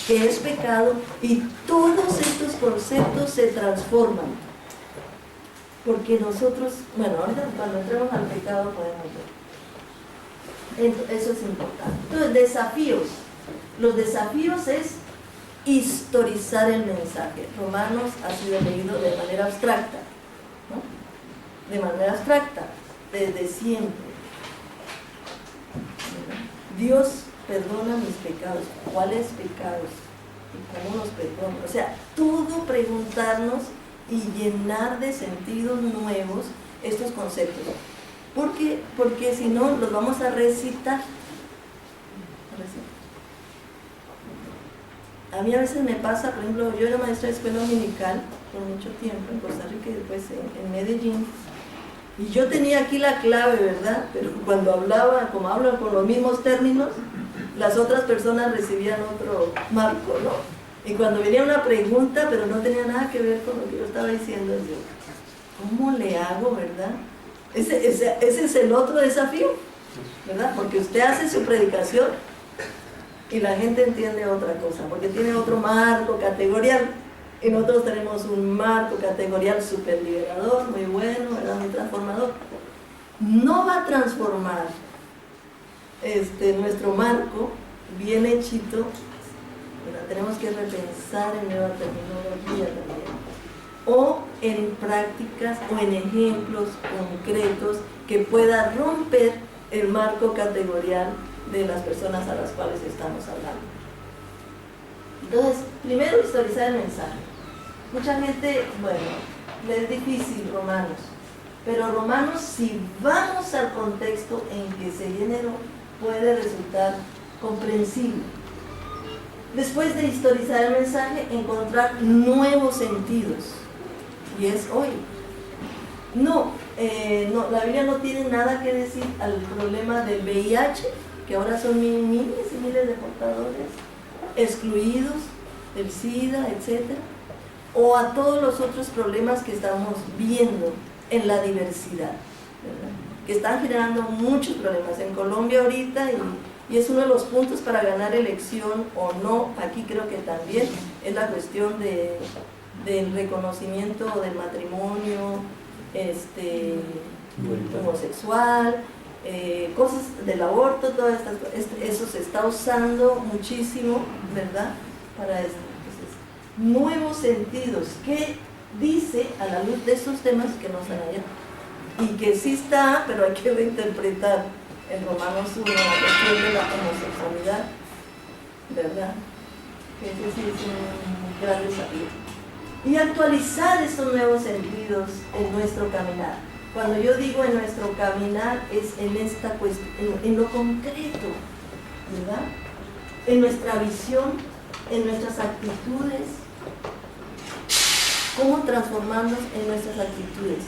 que es pecado, y todos estos conceptos se transforman. Porque nosotros, bueno, ahorita cuando entremos al pecado podemos ver. Eso es importante. Entonces, desafíos. Los desafíos es historizar el mensaje. Romanos ha sido leído de manera abstracta, ¿no? De manera abstracta, desde siempre. Dios perdona mis pecados. ¿Cuáles pecados? ¿Y cómo los perdona? O sea, todo preguntarnos y llenar de sentidos nuevos estos conceptos. Porque si no, los vamos a recitar. A mí a veces me pasa, por ejemplo, yo era maestra de escuela dominical por mucho tiempo en Costa Rica y después en Medellín, y yo tenía aquí la clave, ¿verdad? Pero cuando hablaba, como hablo con los mismos términos, las otras personas recibían otro marco, ¿no? Y cuando venía una pregunta, pero no tenía nada que ver con lo que yo estaba diciendo, yo, ¿cómo le hago, verdad? Ese es el otro desafío, ¿verdad? Porque usted hace su predicación y la gente entiende otra cosa, porque tiene otro marco categorial, y nosotros tenemos un marco categorial súper liberador, muy bueno, ¿verdad? Muy transformador. No va a transformar nuestro marco bien hechito, ¿verdad? Tenemos que repensar en nueva terminología también, o en prácticas o en ejemplos concretos que pueda romper el marco categorial de las personas a las cuales estamos hablando. Entonces, primero historizar el mensaje. Mucha gente, bueno, le es difícil Romanos, pero Romanos, si vamos al contexto en que se generó, puede resultar comprensible. Después de historizar el mensaje, encontrar nuevos sentidos, y es hoy. No, la Biblia no tiene nada que decir al problema del VIH, que ahora son miles y miles de portadores excluidos, del SIDA, etc. O a todos los otros problemas que estamos viendo en la diversidad, ¿verdad? Que están generando muchos problemas en Colombia ahorita, y es uno de los puntos para ganar elección o no. Aquí creo que también es la cuestión del reconocimiento del matrimonio homosexual, cosas del aborto, todas estas cosas. Eso se está usando muchísimo, ¿verdad? Para esto. Entonces, nuevos sentidos. ¿Qué dice a la luz de estos temas que no están allá? Y que sí está, pero hay que reinterpretar en Romanos 1 la cuestión de la homosexualidad, ¿verdad? Que ese sí es un gran desafío. Y actualizar estos nuevos sentidos en nuestro caminar. Cuando yo digo en nuestro caminar, es en esta cuestión, en lo concreto, ¿verdad? En nuestra visión, en nuestras actitudes, cómo transformarnos en nuestras actitudes.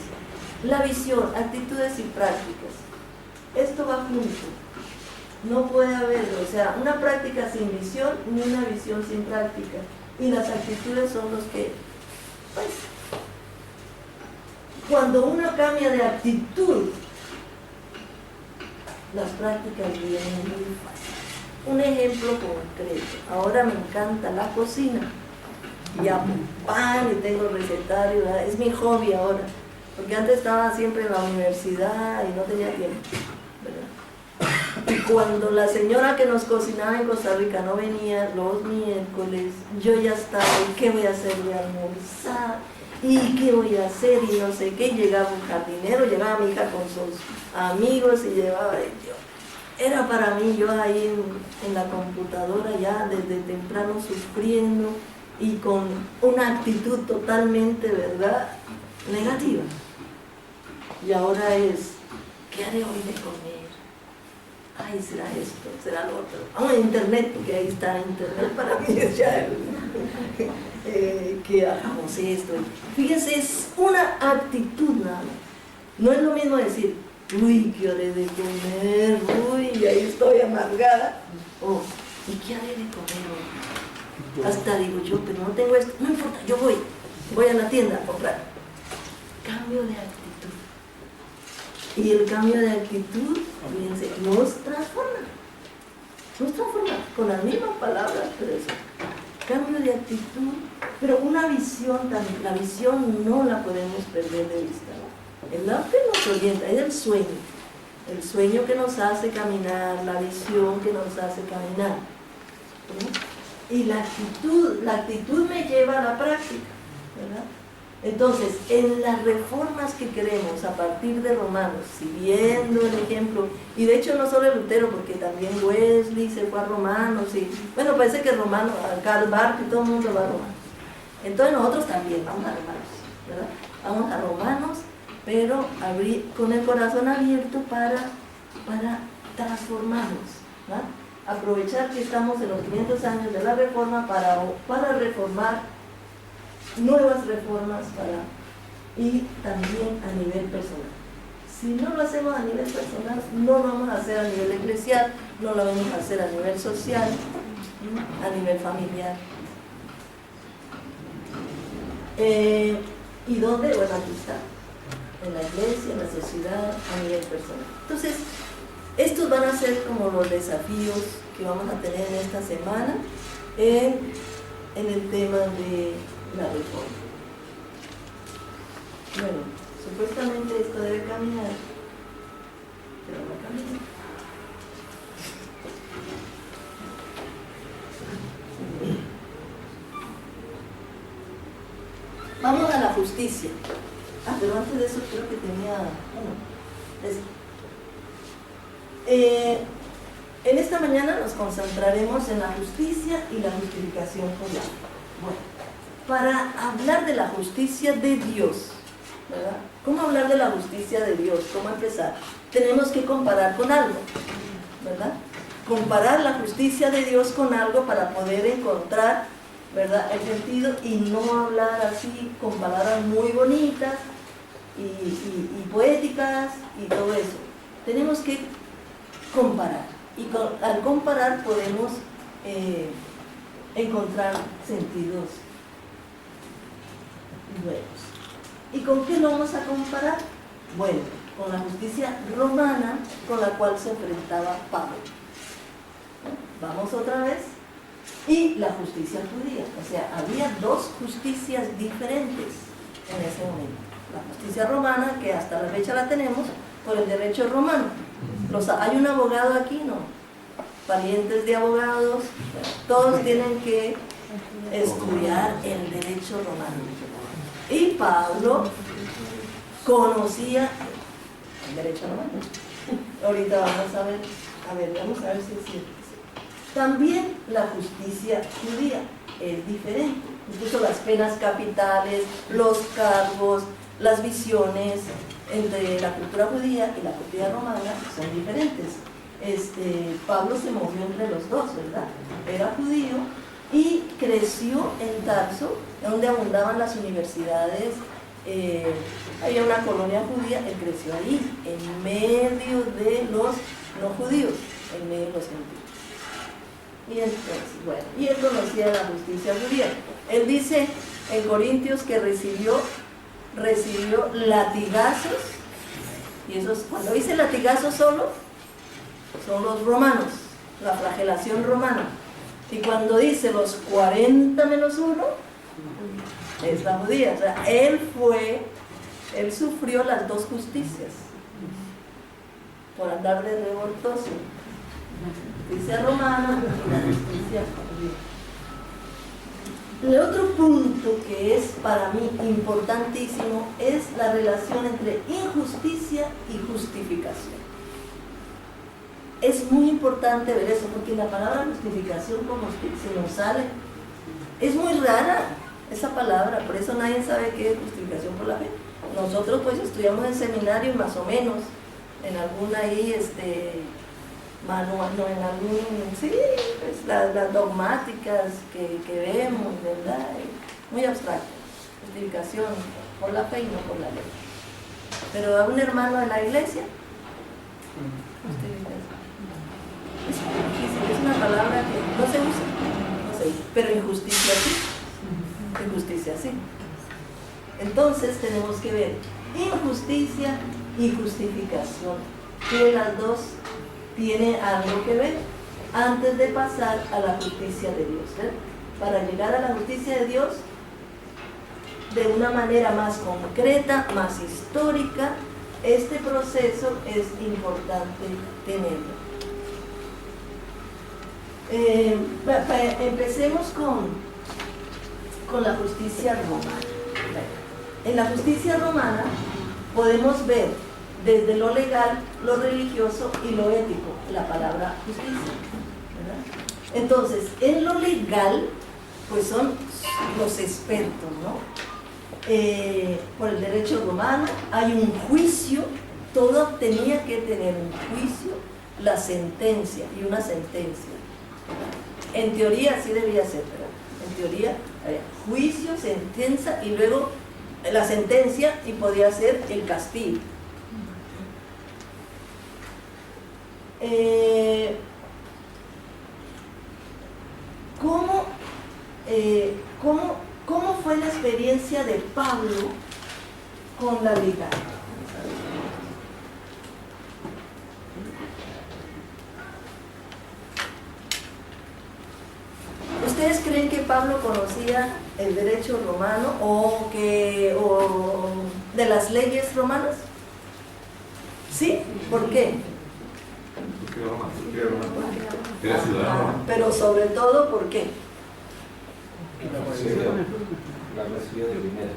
La visión, actitudes y prácticas. Esto va junto. No puede haber, o sea, una práctica sin visión, ni una visión sin práctica. Y las actitudes son los que, pues, cuando uno cambia de actitud, las prácticas vienen muy fácil. Un ejemplo concreto. Ahora me encanta la cocina. Y hago pan y tengo recetario, ¿verdad? Es mi hobby ahora. Porque antes estaba siempre en la universidad y no tenía tiempo, ¿verdad? Y cuando la señora que nos cocinaba en Costa Rica no venía los miércoles, yo ya estaba, ¿y qué voy a hacer? Voy a almorzar, ¿y qué voy a hacer? Y no sé qué. Llegaba un jardinero, llegaba mi hija con sus amigos y llevaba, era para mí, yo ahí en la computadora ya desde temprano sufriendo y con una actitud totalmente, ¿verdad?, negativa. Y ahora es, ¿qué haré hoy de comer? Ay, será esto, será lo otro. Vamos a internet, porque ahí está internet, para mí es ya que hagamos esto. Fíjense, es una actitud nada más. No es lo mismo decir, uy, ¿qué haré de comer? Uy, ahí estoy amargada. O, ¿y qué haré de comer hoy? Hasta digo yo, pero no tengo esto. No importa, yo voy a la tienda a comprar. Cambio de actitud. Y el cambio de actitud, fíjense, nos transforma. Nos transforma con las mismas palabras, pero eso. Cambio de actitud, pero una visión también. La visión no la podemos perder de vista, ¿no? El lado que nos orienta es el sueño que nos hace caminar, la visión que nos hace caminar, ¿no? Y la actitud me lleva a la práctica, ¿verdad? Entonces, en las reformas que queremos a partir de Romanos, siguiendo el ejemplo, y de hecho no solo Lutero, porque también Wesley se fue a Romanos, y bueno, parece que Romanos, Karl Barth y todo el mundo va a Romanos. Entonces nosotros también vamos a Romanos, ¿verdad? Vamos a Romanos, pero con el corazón abierto para transformarnos, ¿verdad? Aprovechar que estamos en los 500 años de la Reforma para reformar, nuevas reformas y también a nivel personal. Si no lo hacemos a nivel personal, no lo vamos a hacer a nivel eclesial, no lo vamos a hacer a nivel social, a nivel familiar. ¿Y dónde? Bueno, aquí está, en la iglesia, en la sociedad, a nivel personal. Entonces, estos van a ser como los desafíos que vamos a tener en esta semana en el tema de la reforma. Bueno, supuestamente esto debe caminar, pero no camina. Vamos a la justicia. Pero antes de eso creo que tenía... en esta mañana nos concentraremos en la justicia y la justificación por la fe. Bueno, para hablar de la justicia de Dios, ¿verdad? ¿Cómo hablar de la justicia de Dios? ¿Cómo empezar? Tenemos que comparar con algo, ¿verdad? Comparar la justicia de Dios con algo para poder encontrar, ¿verdad?, el sentido, y no hablar así con palabras muy bonitas y poéticas y todo eso. Tenemos que comparar, y al comparar podemos encontrar sentidos nuevos. ¿Y con qué lo vamos a comparar? Bueno, con la justicia romana con la cual se enfrentaba Pablo. Vamos otra vez. Y la justicia judía. O sea, había dos justicias diferentes en ese momento. La justicia romana, que hasta la fecha la tenemos por el derecho romano. ¿Hay un abogado aquí? No. Parientes de abogados, todos tienen que estudiar el derecho romano. Y Pablo conocía el derecho romano. Ahorita vamos a ver si es cierto. También la justicia judía es diferente. Incluso las penas capitales, los cargos, las visiones entre la cultura judía y la cultura romana son diferentes. Pablo se movió entre los dos, ¿verdad? Era judío y creció en Tarso, donde abundaban las universidades. Había una colonia judía, él creció ahí, en medio de los no judíos, en medio de los gentiles. Y entonces, bueno, y él conocía la justicia judía. Él dice en Corintios que recibió latigazos, y esos, cuando dice latigazos solo, son los romanos, la flagelación romana. Y cuando dice los 40 menos 1, es la judía. O sea, él sufrió las dos justicias por andar de revoltoso. Justicia romana y la justicia judía. El otro punto que es para mí importantísimo es la relación entre injusticia y justificación. Es muy importante ver eso, porque la palabra justificación, como se nos sale, es muy rara esa palabra, por eso nadie sabe qué es justificación por la fe. Nosotros pues estudiamos en seminario más o menos, en alguna ahí, manual, no, en algún, sí, pues las dogmáticas que vemos, ¿verdad? Muy abstracto, justificación por la fe y no por la ley. Pero a un hermano de la iglesia, justificación. Es difícil, es una palabra que no se usa, no se usa, pero injusticia sí, injusticia sí. Entonces tenemos que ver injusticia y justificación, que las dos tienen algo que ver antes de pasar a la justicia de Dios, ¿verdad? Para llegar a la justicia de Dios de una manera más concreta, más histórica, este proceso es importante tenerlo. Empecemos con la justicia romana. En la justicia romana podemos ver desde lo legal, lo religioso y lo ético, la palabra justicia, ¿verdad? Entonces, en lo legal, pues son los expertos, ¿no? Por el derecho romano hay un juicio, todo tenía que tener un juicio, la sentencia y una sentencia, ¿verdad? En teoría así debía ser, ¿verdad? En teoría, juicio, sentencia y luego la sentencia y podía ser el castigo. ¿Cómo fue la experiencia de Pablo con la legalidad? ¿Ustedes creen que Pablo conocía el derecho romano o de las leyes romanas? ¿Sí? ¿Por qué? Era ciudadano. Pero sobre todo, ¿por qué?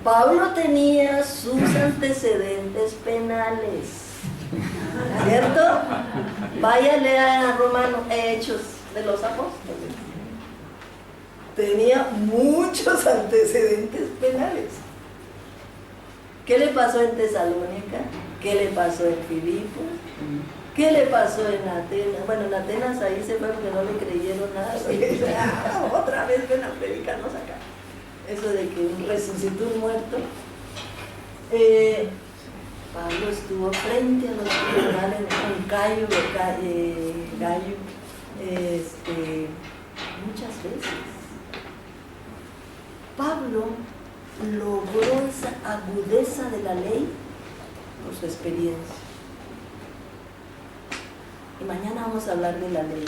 Pablo tenía sus antecedentes penales, ¿cierto? Vaya a leer a Romanos, Hechos de los Apóstoles. Tenía muchos antecedentes penales. ¿Qué le pasó en Tesalónica? ¿Qué le pasó en Filipos? ¿Qué le pasó en Atenas? Bueno, en Atenas ahí se fue porque no le creyeron nada. Otra vez ven a predicarnos acá. Eso de que resucitó un muerto. Pablo estuvo frente a los tribunales con Gallo, muchas veces. Pablo logró esa agudeza de la ley por su experiencia. Y mañana vamos a hablar de la ley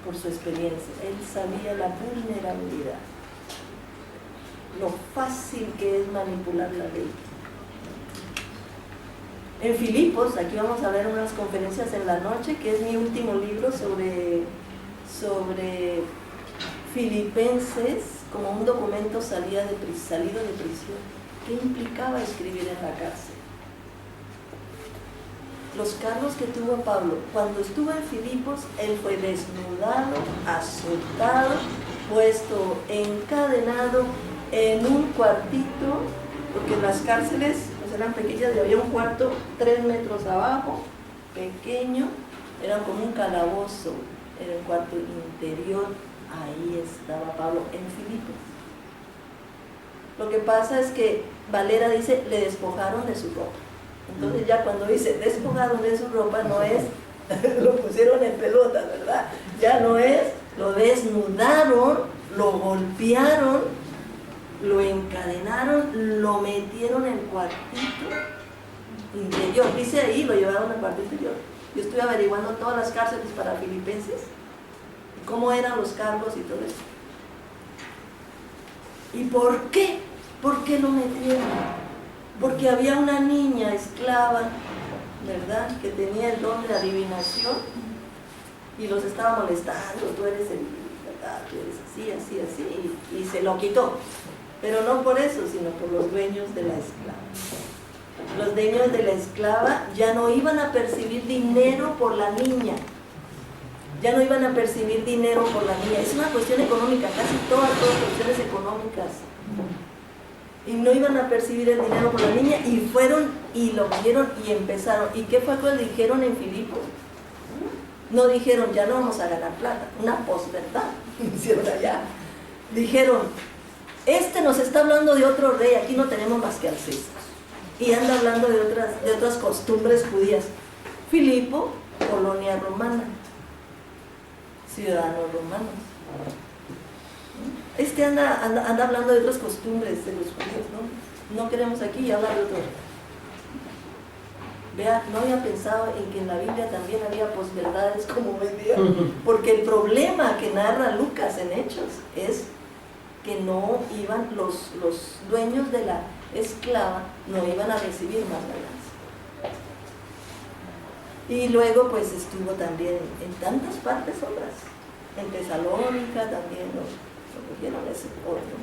por su experiencia. Él sabía la vulnerabilidad, lo fácil que es manipular la ley. En Filipos, aquí vamos a ver unas conferencias en la noche, que es mi último libro sobre Filipenses, como un documento salido de prisión. ¿Qué implicaba escribir en la cárcel? Los cargos que tuvo Pablo, cuando estuvo en Filipos, él fue desnudado, azotado, puesto encadenado en un cuartito, porque las cárceles pues eran pequeñas y había un cuarto 3 metros abajo, pequeño, era como un calabozo, era el cuarto interior, ahí estaba Pablo en Filipos. Lo que pasa es que Valera dice, le despojaron de su ropa. Entonces ya cuando dice despojaron de su ropa, no es lo pusieron en pelotas, ¿verdad? Ya no es, lo desnudaron, lo golpearon, lo encadenaron, lo metieron en el cuartito interior. Dice ahí, lo llevaron al cuarto interior. Yo estoy averiguando todas las cárceles para filipenses, cómo eran los cargos y todo eso. ¿Y por qué? ¿Por qué lo metieron? Porque había una niña esclava, ¿verdad?, que tenía el don de adivinación y los estaba molestando, tú eres el, ¿verdad?, tú eres así, y se lo quitó. Pero no por eso, sino por los dueños de la esclava. Los dueños de la esclava ya no iban a percibir dinero por la niña, ya no iban a percibir dinero por la niña. Es una cuestión económica, casi todas cuestiones económicas. Y no iban a percibir el dinero por la niña, y fueron y lo vieron y empezaron. ¿Y qué fue lo que dijeron en Filipos? No dijeron, ya no vamos a ganar plata, una posverdad, hicieron allá. Dijeron, este nos está hablando de otro rey, aquí no tenemos más que al César. Y anda hablando de otras costumbres judías. Filipo, colonia romana, ciudadanos romanos. Este anda hablando de otras costumbres de los judíos, ¿no? No queremos aquí hablar de otro. Vea, no había pensado en que en la Biblia también había posverdades como hoy día, porque el problema que narra Lucas en Hechos es que no iban, los dueños de la esclava no iban a recibir más ganancia. Y luego pues estuvo también en tantas partes otras, en Tesalónica también lo cogieron ese otro.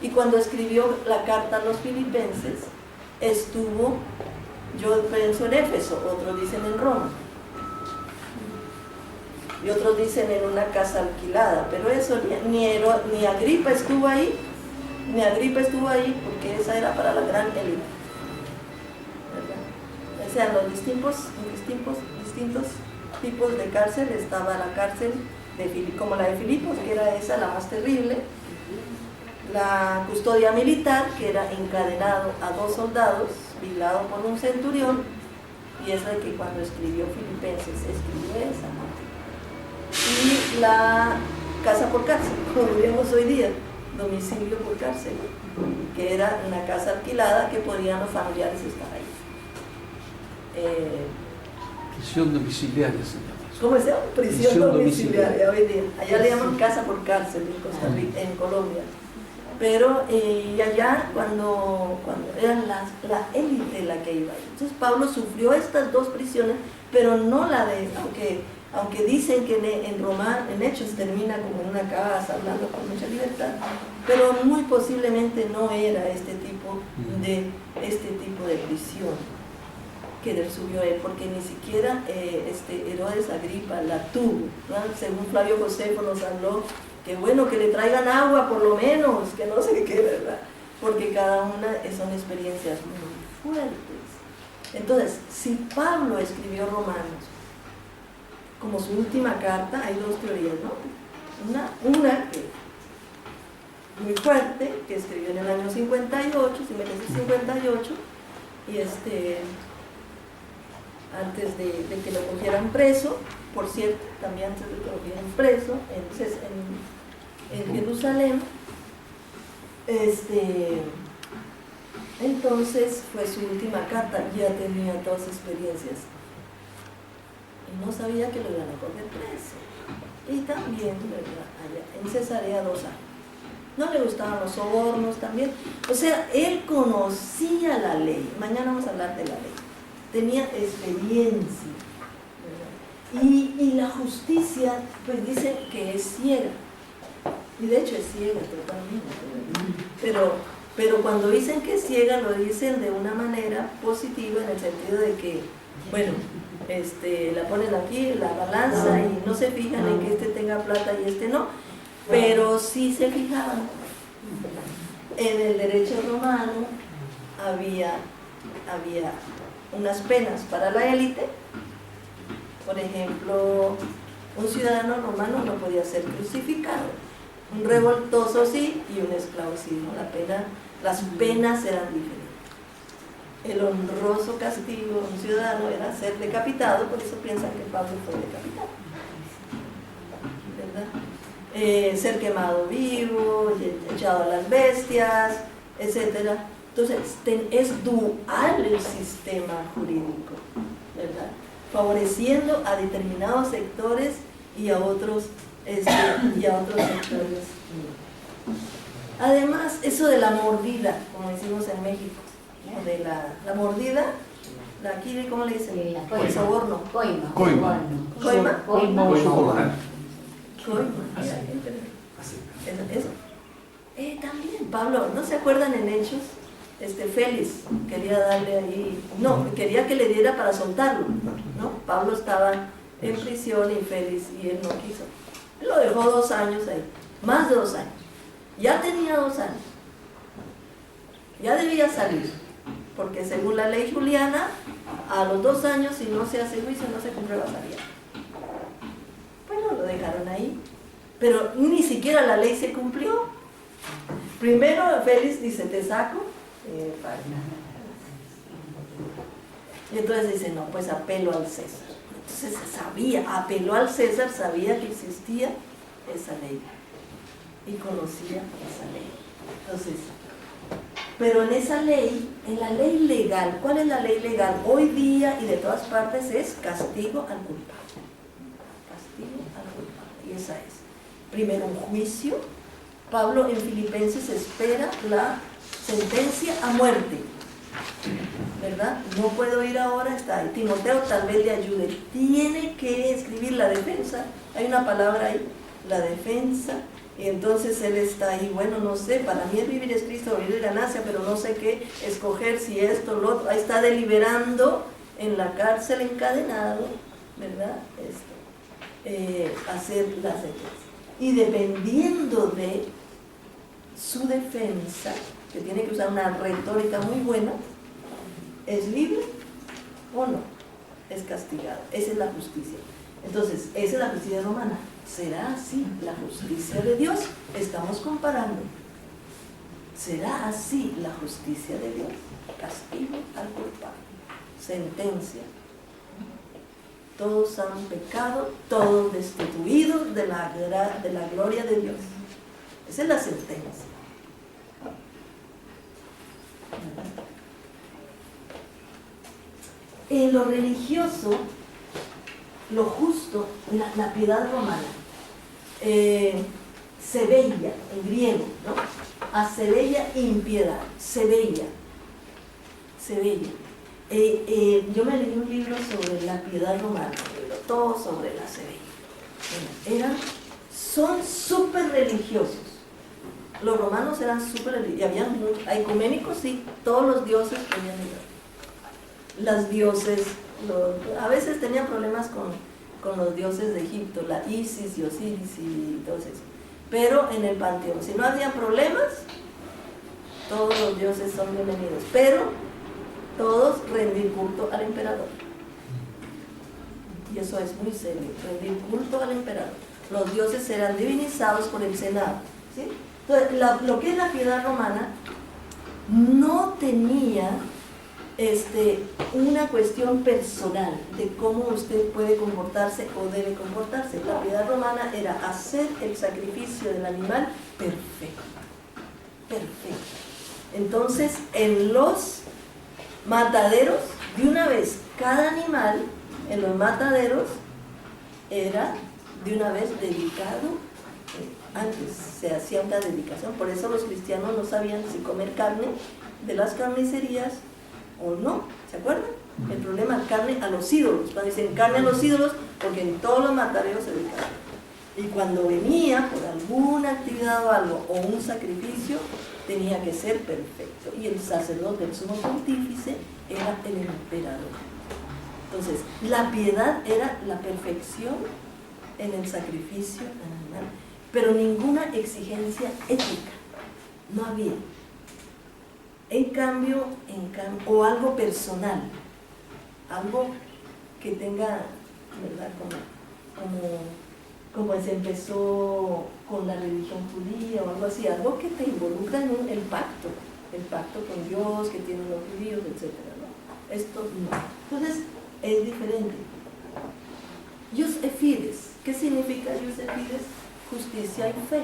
Y cuando escribió la carta a los filipenses, estuvo, yo pienso en Éfeso, otros dicen en Roma, y otros dicen en una casa alquilada, pero eso ni Agripa estuvo ahí, porque esa era para la gran élite, ¿verdad? O sea, en los distintos tipos de cárcel estaba la cárcel como la de Filipos, que era esa la más terrible, la custodia militar, que era encadenado a 2 soldados, vigilado por un centurión, y esa que cuando escribió Filipenses escribió esa, ¿no? Y la casa por cárcel, como diríamos hoy día, domicilio por cárcel, que era una casa alquilada que podían los familiares estar ahí. Prisión domiciliaria se llama. ¿Cómo se llama? Prisión domiciliaria hoy día. Allá le llaman casa por cárcel en Costa Rica, en Colombia. Pero y allá cuando era la élite la que iba ahí. Entonces Pablo sufrió estas 2 prisiones, pero no la de, aunque dicen que en Hechos termina como en una casa, hablando con mucha libertad, pero muy posiblemente no era este tipo de prisión que le subió él, porque ni siquiera Herodes Agripa la tuvo, ¿no? Según Flavio Josefo nos habló, que bueno que le traigan agua por lo menos, que no sé qué, ¿verdad? Porque cada una son experiencias muy fuertes. Entonces, si Pablo escribió Romanos como su última carta, hay 2 teorías, ¿no? Una que muy fuerte, que escribió en el año 58, si me dice 58, y antes de que lo cogieran preso, por cierto, también antes de que lo cogieran preso, entonces en Jerusalén, entonces fue su última carta, ya tenía 2 experiencias, y no sabía que lo iban a coger preso, y también, ¿verdad? Allá en Cesarea 2 años. No le gustaban los sobornos también, o sea, él conocía la ley. Mañana vamos a hablar de la ley. Tenía experiencia, ¿verdad? Y la justicia, pues dicen que es ciega, y de hecho es ciega totalmente, pero cuando dicen que es ciega, lo dicen de una manera positiva, en el sentido de que, bueno, la ponen aquí, la balanza, y no se fijan en que tenga plata y no, pero sí se fijaban. En el derecho romano había unas penas para la élite. Por ejemplo, un ciudadano romano no podía ser crucificado, un revoltoso sí, y un esclavo sí, ¿no? Las penas eran diferentes. El honroso castigo de un ciudadano era ser decapitado, por eso piensan que Pablo fue decapitado, ¿verdad? Ser quemado vivo, echado a las bestias, etc. Entonces, es dual el sistema jurídico, ¿verdad? Favoreciendo a determinados sectores y a otros sectores. Además, eso de la mordida, como decimos en México, ¿no? De la mordida, aquí, ¿cómo le dicen? El soborno. Coima. Coima. Coima. Coima. Eso. También, Pablo, ¿no se acuerdan en Hechos? Félix quería darle ahí, no, quería que le diera para soltarlo, ¿no? Pablo estaba en prisión infeliz y él no quiso. Él lo dejó 2 años ahí, más de 2 años. Ya tenía 2 años. Ya debía salir, porque según la ley juliana, a los 2 años, si no se hace juicio, no se comprueba salida. Bueno, lo dejaron ahí, pero ni siquiera la ley se cumplió. Primero Félix dice, te saco, y entonces dice, no, pues apelo al César. Entonces apeló al César, sabía que existía esa ley y conocía esa ley. Entonces, pero en esa ley, en la ley legal, ¿cuál es la ley legal? Hoy día y de todas partes es castigo al culpable. Castigo al culpable, y esa es. Primero un juicio. Pablo en Filipenses espera la sentencia a muerte, ¿verdad? No puedo ir ahora, está ahí. Timoteo tal vez le ayude. Tiene que escribir la defensa. Hay una palabra ahí, la defensa. Y entonces él está ahí, bueno, no sé, para mí es vivir es Cristo, vivir es ganancia, pero no sé qué escoger, si esto, lo otro. Ahí está deliberando en la cárcel encadenado, ¿verdad? Hacer la sentencia. Y dependiendo de su defensa, que tiene que usar una retórica muy buena, ¿es libre o no? Es castigado. Esa es la justicia. Entonces, esa es la justicia romana. ¿Será así la justicia de Dios? Estamos comparando. ¿Será así la justicia de Dios? Castigo al culpable. Sentencia. Todos han pecado, todos destituidos de la gloria de Dios. Esa es la sentencia. En lo religioso, lo justo, la piedad romana, se veía, en griego, ¿no? Se veía impiedad, se veía. Yo me leí un libro sobre la piedad romana, todo sobre la seveía. Son súper religiosos. Los romanos eran súper religiosos, y había muchos, ecuménicos, sí, todos los dioses tenían las dioses, a veces tenían problemas con los dioses de Egipto, la Isis y Osiris y todo eso. Pero en el panteón, si no había problemas, todos los dioses son bienvenidos, pero todos rendir culto al emperador. Y eso es muy serio, rendir culto al emperador. Los dioses eran divinizados por el Senado, ¿sí? Entonces, lo que es la piedad romana no tenía una cuestión personal de cómo usted puede comportarse o debe comportarse. La piedad romana era hacer el sacrificio del animal perfecto. Entonces, en los mataderos, de una vez, cada animal en los mataderos era de una vez dedicado. Antes se hacía una dedicación, por eso los cristianos no sabían si comer carne de las carnicerías o no, ¿se acuerdan? El problema, carne a los ídolos, cuando dicen carne a los ídolos, porque en todos los mataderos se dedicaban. Y cuando venía por alguna actividad o algo, o un sacrificio, tenía que ser perfecto. Y el sacerdote, el sumo pontífice, era el emperador. Entonces, la piedad era la perfección en el sacrificio animal, pero ninguna exigencia ética, no había. En cambio, o algo personal, algo que tenga, ¿verdad? Como se empezó con la religión judía o algo así, algo que te involucra en el pacto con Dios que tienen los judíos, etc., ¿no? Esto no. Entonces, es diferente. Jus et fides, ¿qué significa jus et fides? Justicia y fe.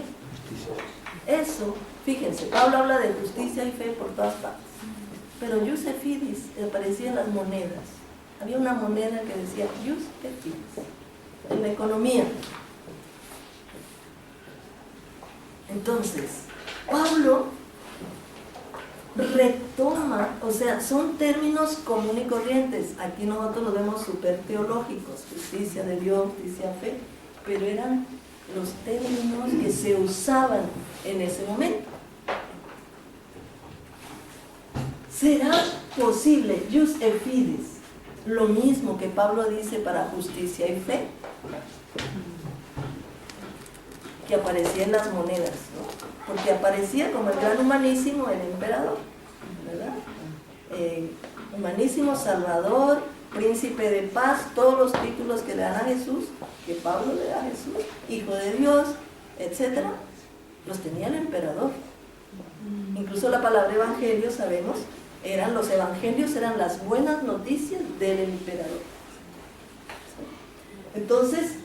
Eso, fíjense, Pablo habla de justicia y fe por todas partes, pero jus et fides aparecía en las monedas. Había una moneda que decía jus et fides en la economía. Entonces, Pablo retoma, o sea, son términos comunes y corrientes. Aquí nosotros los vemos súper teológicos, justicia de Dios, justicia, fe, pero eran los términos que se usaban en ese momento. ¿Será posible jus et fides lo mismo que Pablo dice para justicia y fe, que aparecía en las monedas, ¿no? Porque aparecía como el gran humanísimo, el emperador, ¿verdad? Humanísimo, Salvador, Príncipe de paz, todos los títulos que le dan a Jesús, que Pablo le da a Jesús, Hijo de Dios, etc., los tenía el emperador. Incluso la palabra evangelio, sabemos, los evangelios eran las buenas noticias del emperador. Entonces,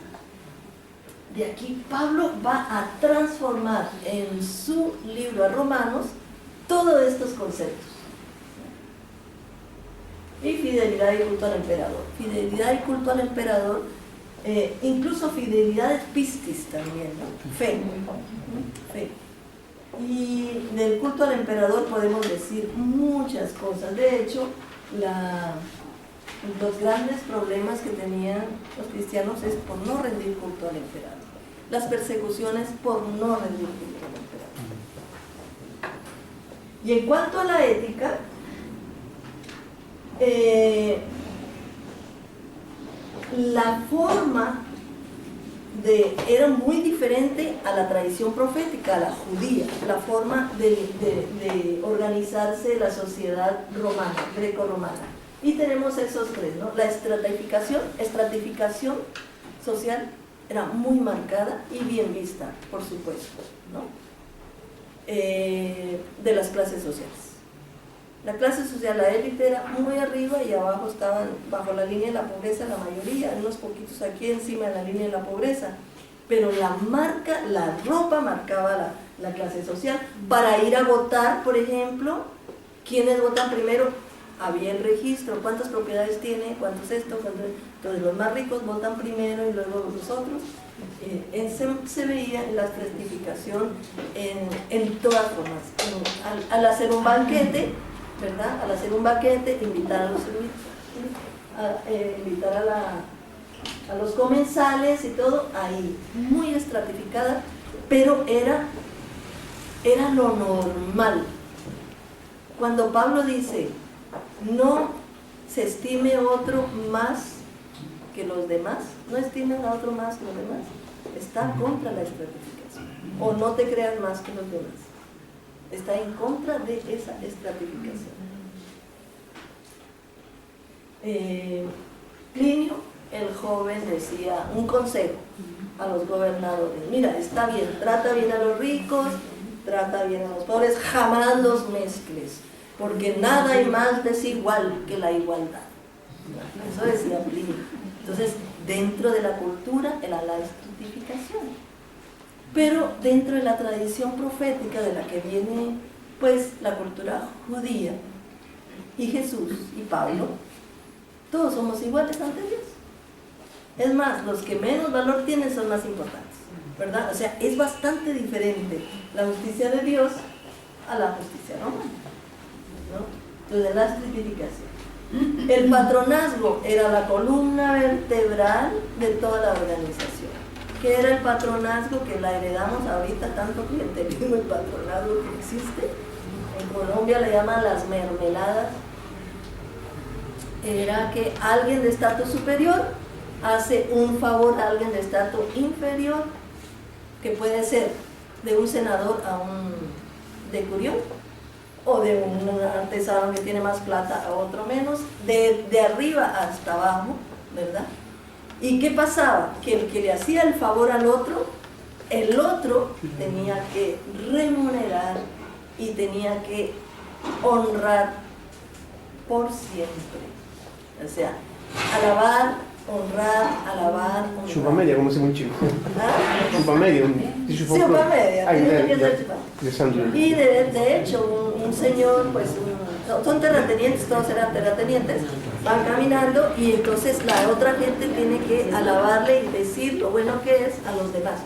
de aquí Pablo va a transformar en su libro a Romanos todos estos conceptos. Y fidelidad y culto al emperador. Fidelidad y culto al emperador, incluso fidelidad es pistis también, ¿no? Fe. Fe. Y del culto al emperador podemos decir muchas cosas. De hecho, los grandes problemas que tenían los cristianos es por no rendir culto al emperador. Las persecuciones por no rendir culto al emperador. Y en cuanto a la ética, la forma era muy diferente a la tradición profética, a la judía, la forma de organizarse la sociedad romana, greco-romana. Y tenemos esos tres, ¿no? La estratificación social era muy marcada y bien vista, por supuesto, ¿no? De las clases sociales. La clase social, la élite, era muy arriba y abajo estaban bajo la línea de la pobreza la mayoría, unos poquitos aquí encima de la línea de la pobreza, pero la ropa marcaba la clase social. Para ir a votar, por ejemplo, ¿quiénes votan primero? Había el registro, cuántas propiedades tiene, cuántos esto, entonces los más ricos votan primero y luego los otros. Se veía la estratificación en todas formas. Al hacer un banquete, ¿verdad? Al hacer un banquete, invitar a los comensales y todo, ahí, muy estratificada, pero era lo normal. Cuando Pablo dice, no se estime otro más que los demás, no estimen a otro más que los demás, está contra la estratificación. O no te creas más que los demás. Está en contra de esa estratificación. Plinio, el joven, decía un consejo a los gobernadores: mira, está bien, trata bien a los ricos, trata bien a los pobres, jamás los mezcles, porque nada hay más desigual que la igualdad. Eso decía Plinio. Entonces, dentro de la cultura era la estratificación. Pero dentro de la tradición profética de la que viene, pues, la cultura judía, y Jesús y Pablo, todos somos iguales ante Dios. Es más, los que menos valor tienen son más importantes, ¿verdad? O sea, es bastante diferente la justicia de Dios a la justicia romana, ¿no? Entonces, la estratificación. El patronazgo era la columna vertebral de toda la organización. ¿Qué era el patronazgo? Que la heredamos ahorita, tanto clientelismo y patronazgo que existe. En Colombia le llaman las mermeladas. Era que alguien de estatus superior hace un favor a alguien de estatus inferior, que puede ser de un senador a un decurión, o de un artesano que tiene más plata a otro menos, de arriba hasta abajo, ¿verdad? ¿Y qué pasaba? Que el que le hacía el favor al otro, el otro tenía que remunerar y tenía que honrar por siempre. O sea, alabar, honrar. Chupa media, como se llama en Chile. ¿Ah? Chupa media. Chupa media, tiene que ser chupa. Y de hecho, un señor, pues, son terratenientes, todos eran terratenientes, van caminando y entonces la otra gente tiene que alabarle y decir lo bueno que es a los demás.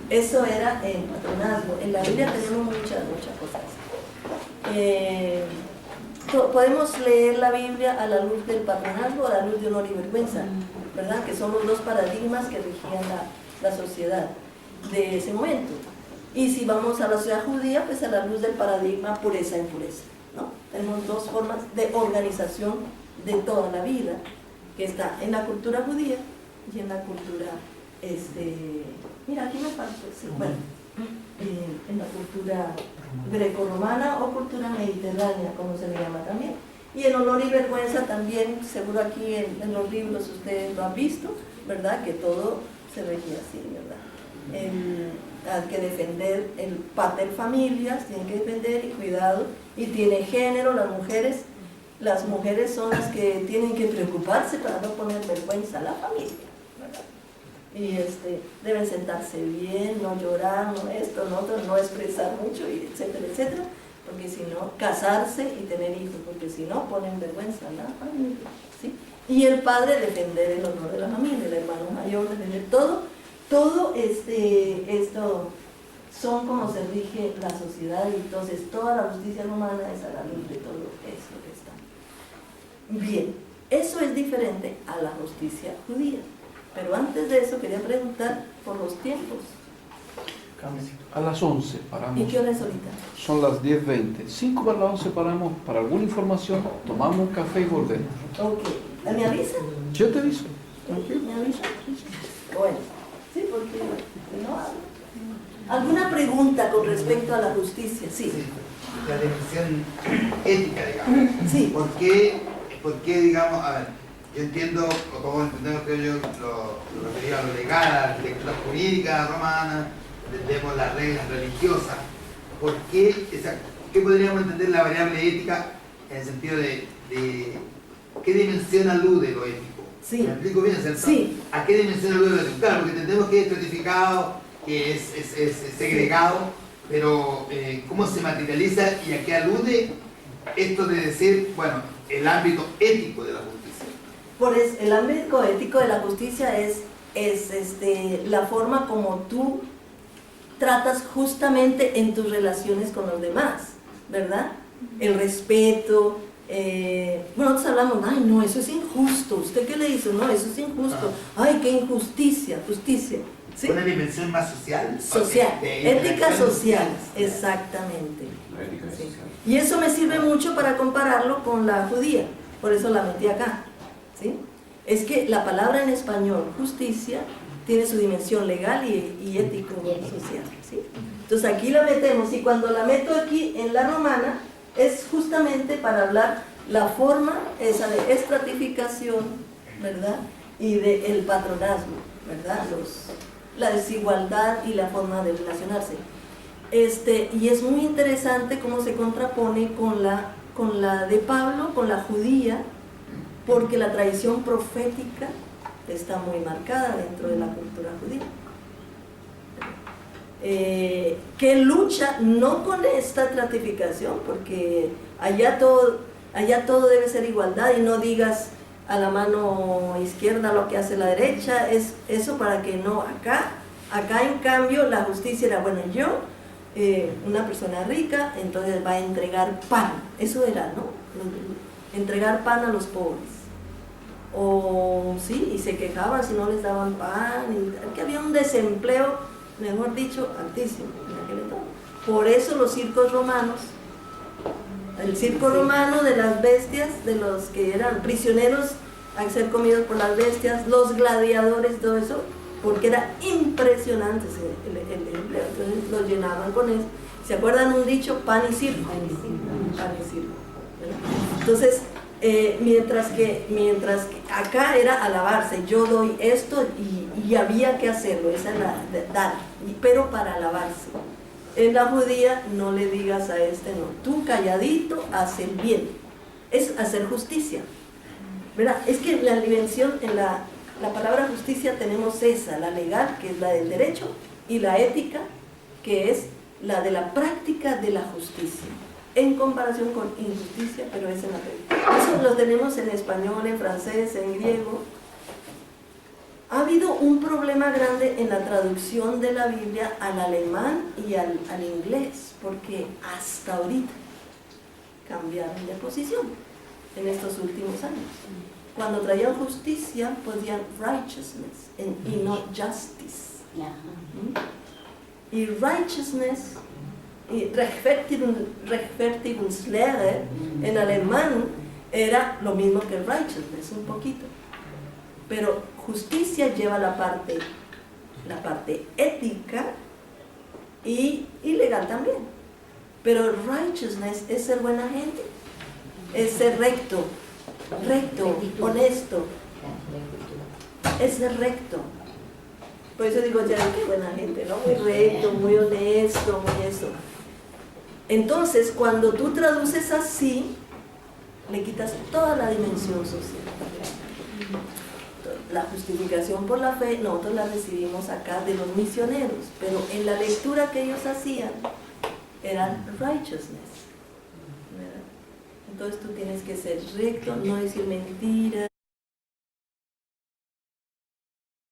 Eso era el patronazgo. En la Biblia tenemos muchas cosas. Podemos leer la Biblia a la luz del patronazgo o a la luz de honor y vergüenza, ¿verdad? Que son los dos paradigmas que regían la sociedad de ese momento. Y si vamos a la sociedad judía, pues a la luz del paradigma pureza e impureza, ¿no? Tenemos dos formas de organización de toda la vida. que está en la cultura judía y en la cultura, mira, aquí me falta, sí, bueno, en la cultura grecorromana o cultura mediterránea, como se le llama también. Y en honor y vergüenza también, seguro aquí en los libros ustedes lo han visto, ¿verdad? Que todo se regía así, ¿verdad? Hay que defender el pater familias, tienen que defender y cuidado, y tiene género, las mujeres son las que tienen que preocuparse para no poner vergüenza a la familia, ¿verdad? Y deben sentarse bien, no llorar, no esto, no otro, no expresar mucho, y etcétera, etcétera, porque si no, casarse y tener hijos, porque si no, ponen vergüenza a la familia, ¿sí? Y el padre defender el honor de la familia, el hermano mayor defender todo esto son como se rige la sociedad, y entonces toda la justicia romana es a la luz de todo esto que está. Bien, eso es diferente a la justicia judía. Pero antes de eso quería preguntar por los tiempos. A las 11 paramos. ¿Y qué hora es ahorita? Son las 10:20. 5 para las 11 paramos para alguna información, tomamos un café y volvemos. Ok. ¿Me avisan? Yo te aviso. Tranquilo. ¿Me avisan? Bueno, sí, porque no hablo. ¿Alguna pregunta con respecto a la justicia? Sí. La dimensión ética, digamos. Sí. ¿Por qué, digamos, a ver, yo entiendo, o todos entendemos, creo yo, lo referido a lo legal, a la arquitectura jurídica romana, entendemos las reglas religiosas. ¿Por qué, qué podríamos entender la variable ética en el sentido de qué dimensión alude lo ético? Sí. ¿Me explico bien, cierto? Sí. ¿A qué dimensión alude lo ético? Claro, porque entendemos que es estratificado, que es segregado, pero ¿cómo se materializa y a qué alude esto de decir, bueno, el ámbito ético de la justicia? El ámbito ético de la justicia es la forma como tú tratas justamente en tus relaciones con los demás, ¿verdad? El respeto. Bueno, nosotros hablamos, ay no, eso es injusto, ¿usted qué le hizo? No, eso es injusto, ay, qué injusticia, justicia, ¿sí? Una dimensión más social. Social, ética social, exactamente. La ética es Sí. social. Y eso me sirve mucho para compararlo con la judía, por eso la metí acá, ¿sí? Es que la palabra en español, justicia, tiene su dimensión legal y ético-social, ¿sí? Entonces aquí la metemos, y cuando la meto aquí en la romana, es justamente para hablar la forma esa de estratificación, ¿verdad? Y del patronazgo, ¿verdad? La desigualdad y la forma de relacionarse. Y es muy interesante cómo se contrapone con la de Pablo, con la judía, porque la tradición profética está muy marcada dentro de la cultura judía. Que lucha no con esta estratificación, porque allá todo debe ser igualdad, y no digas a la mano izquierda lo que hace la derecha, es eso para que no, acá en cambio la justicia era, bueno, una persona rica, entonces va a entregar pan, eso era, ¿no? Entregar pan a los pobres, o sí, y se quejaban si no les daban pan, y que había un desempleo, mejor dicho, altísimo en aquel entonces. Por eso los circos romanos, el circo romano de las bestias, de los que eran prisioneros a ser comidos por las bestias, los gladiadores, todo eso, porque era impresionante el empleo, entonces los llenaban con eso. ¿Se acuerdan un dicho? Pan y circo. Pan y circo, ¿verdad? Entonces, mientras que acá era alabarse, yo doy esto y había que hacerlo, esa es la dar, pero para alabarse. En la judía no le digas a no, tú calladito, haz el bien, es hacer justicia, ¿verdad? Es que la dimensión, en la palabra justicia tenemos esa, la legal, que es la del derecho, y la ética, que es la de la práctica de la justicia, en comparación con injusticia, pero es en la práctica. Eso lo tenemos en español, en francés, en griego. Ha habido un problema grande en la traducción de la Biblia al alemán y al inglés, porque hasta ahorita cambiaron de posición en estos últimos años. Cuando traían justicia, ponían righteousness y no justice. Y righteousness y Rechtfertigungslehre en alemán era lo mismo que righteousness, un poquito. Pero justicia lleva la parte ética y legal también. Pero righteousness es ser buena gente, es ser recto, honesto, es ser recto. Por eso digo, ya, qué buena gente, ¿no? Muy recto, muy honesto, muy eso. Entonces, cuando tú traduces así, le quitas toda la dimensión social. La justificación por la fe, nosotros la recibimos acá de los misioneros, pero en la lectura que ellos hacían, era righteousness, ¿verdad? Entonces tú tienes que ser recto, no decir mentiras.